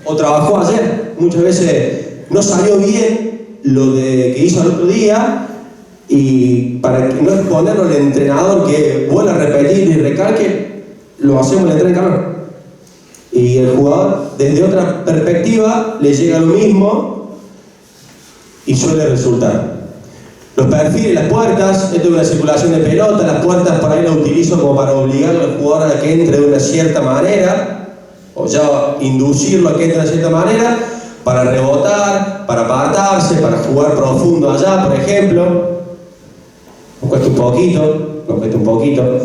o trabajó ayer. Muchas veces no salió bien lo que hizo el otro día, y para no exponerlo al entrenador que vuelva a repetir y recalque, lo hacemos en la entrada en calor. Y el jugador desde otra perspectiva le llega lo mismo y suele resultar. Los perfiles, las puertas, esto es una circulación de pelota, las puertas por ahí las utilizo como para obligar al jugador a que entre de una cierta manera, o ya inducirlo a que entre de cierta manera, para rebotar, para apartarse, para jugar profundo allá, por ejemplo. Nos cuesta un poquito,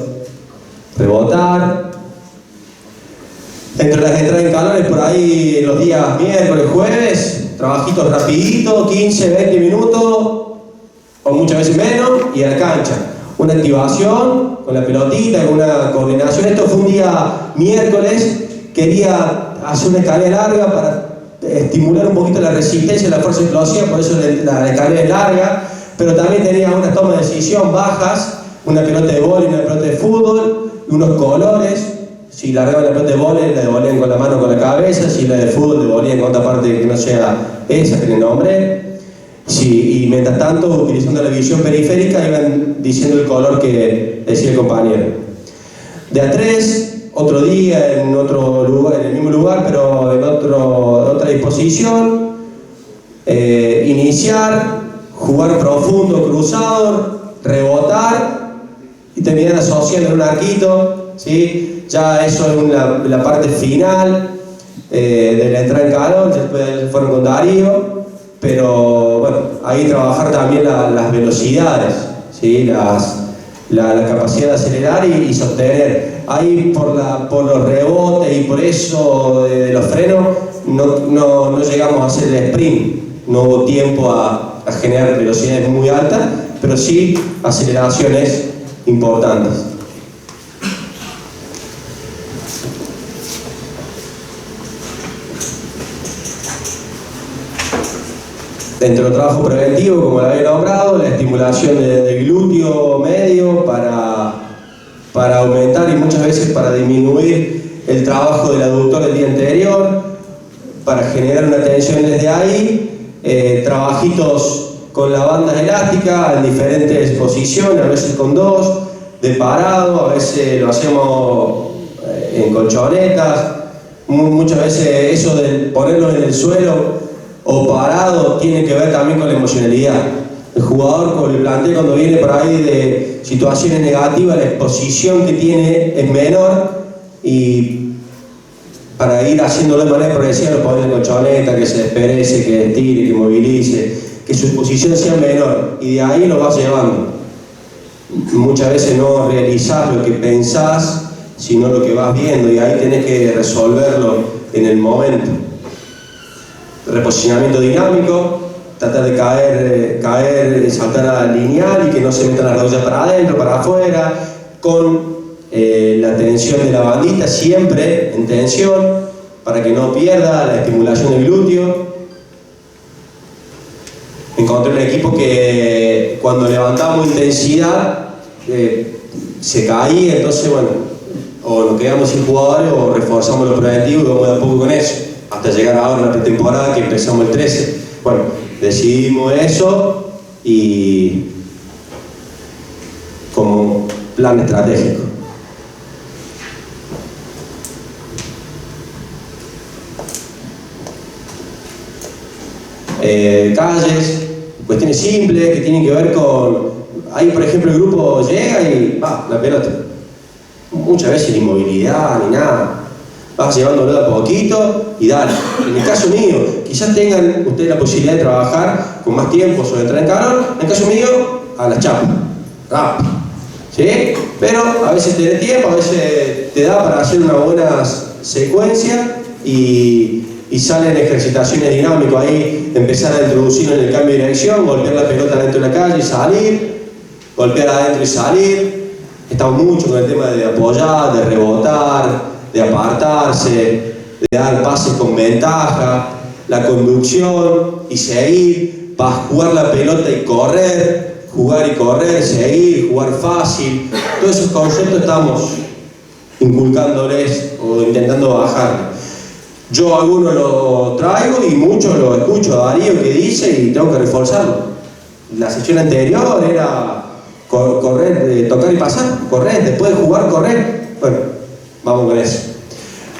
rebotar. Entre las entradas en calores por ahí en los días miércoles, jueves, trabajitos rapiditos, 15, 20 minutos, o muchas veces menos, y a la cancha. Una activación con la pelotita, con una coordinación. Esto fue un día miércoles, quería hacer una escalera larga para estimular un poquito la resistencia y la fuerza explosiva, por eso la escalera es larga, pero también tenía unas tomas de decisión bajas, una pelota de vóley, una pelota de fútbol, y unos colores. Si largaban la pelota de vóley, la devolvían con la mano o con la cabeza; si la de fútbol, devolvían con otra parte que no sea esa que le nombré. Sí, y mientras tanto, utilizando la visión periférica, iban diciendo el color que decía el compañero. De a tres, otro día, en otro lugar, en el mismo lugar, pero en otra disposición. Iniciar, jugar profundo, cruzado, rebotar y terminar asociando en un arquito, ¿sí? Ya eso es la parte final de la entrada en calor. Después fueron con Darío. Pero bueno, ahí trabajar también las velocidades, ¿sí? La capacidad de acelerar y sostener. Ahí por los rebotes y por eso de los frenos no llegamos a hacer el sprint. No hubo tiempo a generar velocidades muy altas, pero sí aceleraciones importantes. Dentro del trabajo preventivo, como lo había nombrado, la estimulación del glúteo medio para aumentar y muchas veces para disminuir el trabajo del aductor del día anterior, para generar una tensión desde ahí, trabajitos con la banda elástica en diferentes posiciones, a veces con dos, de parado, a veces lo hacemos en colchonetas. Muchas veces eso de ponerlo en el suelo o parado tiene que ver también con la emocionalidad. El jugador, con el plantel, cuando viene por ahí de situaciones negativas, la exposición que tiene es menor, y para ir haciéndolo de manera progresiva lo ponen en colchoneta, que se desperece, que estire, que movilice, que su exposición sea menor, y de ahí lo vas llevando. Muchas veces no realizás lo que pensás, sino lo que vas viendo, y ahí tenés que resolverlo en el momento. Reposicionamiento dinámico, tratar de caer, saltar a la lineal y que no se metan las rodillas para adentro, para afuera, con la tensión de la bandita siempre en tensión, para que no pierda la estimulación del glúteo. Encontré un equipo que cuando levantamos intensidad se caía, entonces bueno, o nos quedamos sin jugadores o reforzamos los preventivos y vamos de a poco con eso, hasta llegar ahora a la pretemporada que empezamos el 13. Bueno, decidimos eso y como plan estratégico. Calles, cuestiones simples que tienen que ver con... Ahí, por ejemplo, el grupo llega y va, la pelota. Muchas veces ni movilidad, ni nada. Vas llevándolo de a poquito y dale. En el caso mío, quizás tengan ustedes la posibilidad de trabajar con más tiempo sobre entrar en calor. En el caso mío, a la chapa, rápido. ¿Sí? Pero a veces te da tiempo, a veces te da para hacer una buena secuencia y salen ejercitaciones dinámicas ahí, empezar a introducirlo en el cambio de dirección, golpear la pelota dentro de la calle y salir, golpear adentro y salir. Estamos mucho con el tema de apoyar, de rebotar, de apartarse, de dar pases con ventaja, la conducción y seguir, para jugar la pelota y correr, jugar y correr, seguir, jugar fácil. Todos esos conceptos estamos inculcándoles o intentando bajar. Yo algunos lo traigo y muchos lo escucho a Darío que dice y tengo que reforzarlo. La sesión anterior era correr, tocar y pasar, correr, después de jugar, correr. Bueno, vamos con eso.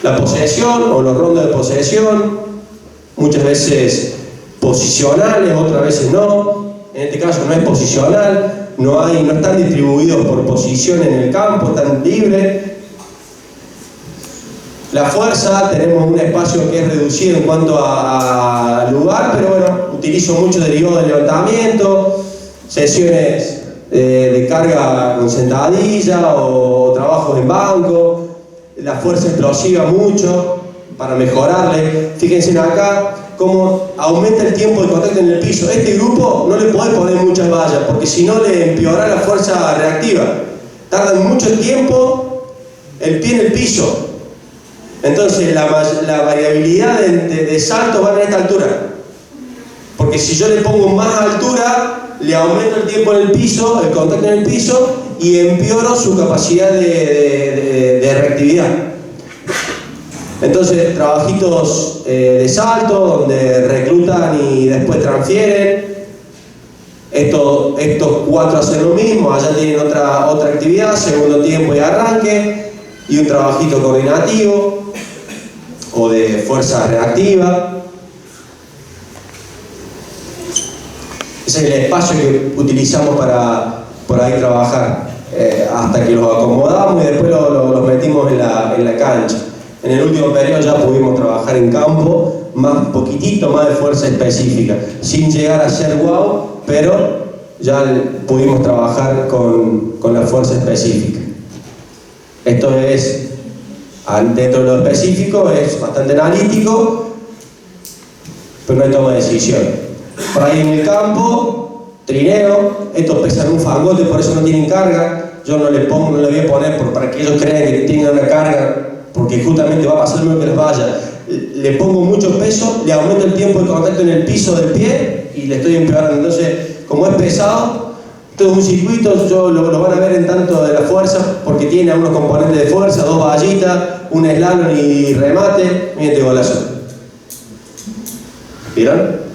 La posesión o los rondos de posesión, muchas veces posicionales, otras veces no. En este caso no es posicional, no están distribuidos por posición en el campo, están libres. La fuerza, tenemos un espacio que es reducido en cuanto a lugar, pero bueno, utilizo mucho derivado de levantamiento, sesiones de carga con sentadilla o trabajos en banco, la fuerza explosiva mucho para mejorarle. Fíjense acá cómo aumenta el tiempo de contacto en el piso. Este grupo no le podés poner muchas vallas porque si no le empeora la fuerza reactiva. Tardan mucho tiempo el pie en el piso. Entonces la variabilidad de salto va a esta altura. Porque si yo le pongo más altura, le aumento el tiempo en el piso, el contacto en el piso, y empeoro su capacidad de reactividad. Entonces, trabajitos de salto, donde reclutan y después transfieren. Estos 4 hacen lo mismo, allá tienen otra actividad, segundo tiempo y arranque, y un trabajito coordinativo o de fuerza reactiva. Ese es el espacio que utilizamos para por ahí trabajar hasta que los acomodamos y después los metimos en la cancha. En el último periodo ya pudimos trabajar en campo, poquitito más de fuerza específica, sin llegar a ser wow, pero ya pudimos trabajar con la fuerza específica. Esto es, dentro de lo específico, es bastante analítico, pero no hay toma de decisión. Por ahí en el campo, trineo, estos pesan un fangote, por eso no tienen carga. Yo no le voy a poner para que ellos crean que tengan una carga, porque justamente va a pasar lo que les vaya. Le pongo mucho peso, le aumento el tiempo de contacto en el piso del pie y le estoy empeorando. Entonces, como es pesado, todo un circuito, lo van a ver en tanto de la fuerza, porque tiene algunos componentes de fuerza, 2 vallitas, un slalom y remate. Miren este golazo. ¿Vieron?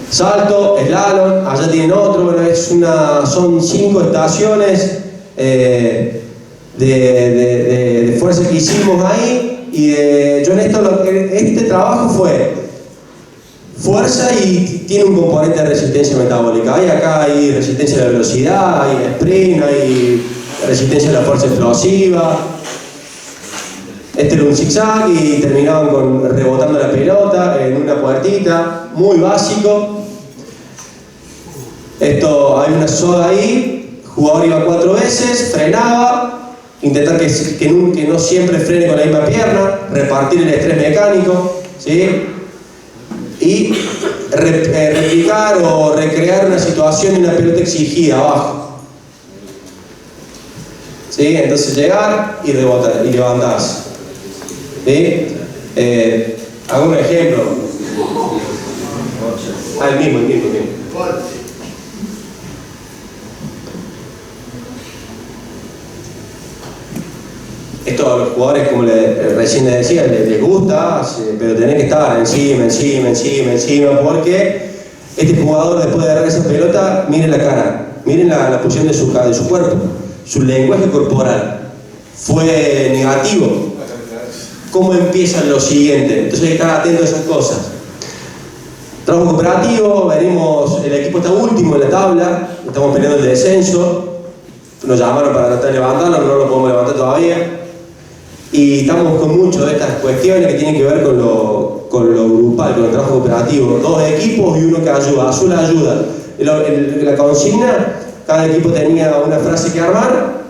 Salto, slalom, allá tienen otro, bueno, son 5 estaciones de fuerza que hicimos ahí, y yo en este trabajo fue fuerza y tiene un componente de resistencia metabólica. Acá hay resistencia a la velocidad, hay sprint, hay resistencia a la fuerza explosiva. Este era un zigzag y terminaban rebotando la pelota en una puertita, muy básico. Esto, hay una soga ahí, jugador iba 4 veces, frenaba, intentar que no siempre frene con la misma pierna, repartir el estrés mecánico, ¿sí? Y replicar o recrear una situación de una pelota exigida abajo, ¿sí? Entonces llegar y rebotar y levantarse, ¿sí? Hago un ejemplo. El mismo. esto a los jugadores, como recién les decía, les gusta, pero tenés que estar encima, porque este jugador, después de agarrar esa pelota, miren la cara, miren la posición de su cuerpo, su lenguaje corporal fue negativo. ¿Cómo empiezan lo siguiente? Entonces hay que estar atento a esas cosas. Trabajo cooperativo, venimos, el equipo está último en la tabla, estamos peleando el descenso, nos llamaron para tratar de levantarlo, no lo podemos levantar todavía, y estamos con muchas de estas cuestiones que tienen que ver con lo grupal, con el trabajo cooperativo. 2 equipos y uno que ayuda, Azul ayuda. La consigna, cada equipo tenía una frase que armar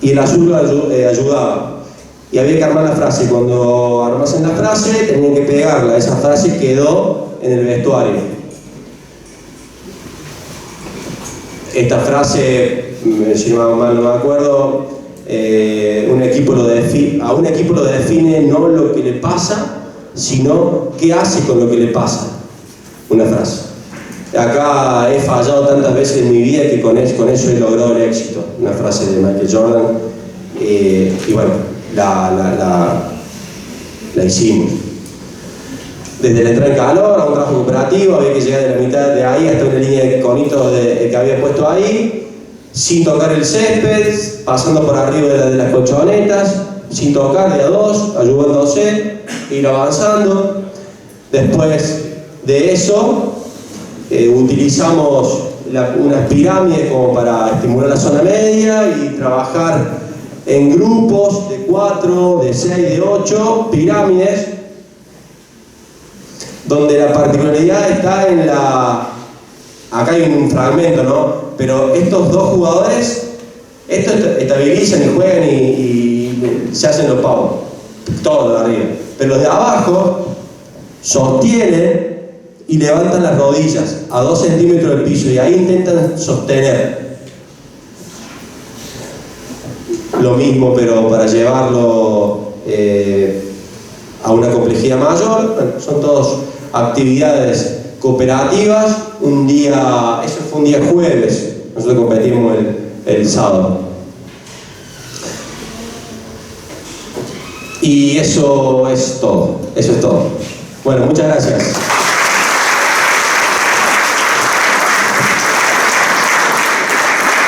y el Azul ayudaba. Y había que armar la frase. Cuando armasen la frase, tenían que pegarla. Esa frase quedó en el vestuario. Esta frase, si no mal no me acuerdo, a un equipo lo define no lo que le pasa, sino qué hace con lo que le pasa. Una frase. Acá he fallado tantas veces en mi vida que con eso he logrado el éxito. Una frase de Michael Jordan. Y bueno, la hicimos. Desde la entrada en calor a un trabajo cooperativo, había que llegar de la mitad de ahí hasta una línea de conitos que había puesto ahí, sin tocar el césped, pasando por arriba de las colchonetas, sin tocar, de a 2, ayudándose, ir avanzando. Después de eso, utilizamos unas pirámides como para estimular la zona media y trabajar en grupos de 4, de 6, de 8 pirámides, donde la particularidad está en acá hay un fragmento, ¿no? Pero estos 2 jugadores, estos estabilizan y juegan y se hacen los pavos, todos de arriba. Pero los de abajo sostienen y levantan las rodillas a 2 centímetros del piso y ahí intentan sostener. Lo mismo, pero para llevarlo a una complejidad mayor. Bueno, son todas actividades cooperativas. Eso fue un día jueves, nosotros competimos el sábado. Y eso es todo. Bueno, muchas gracias.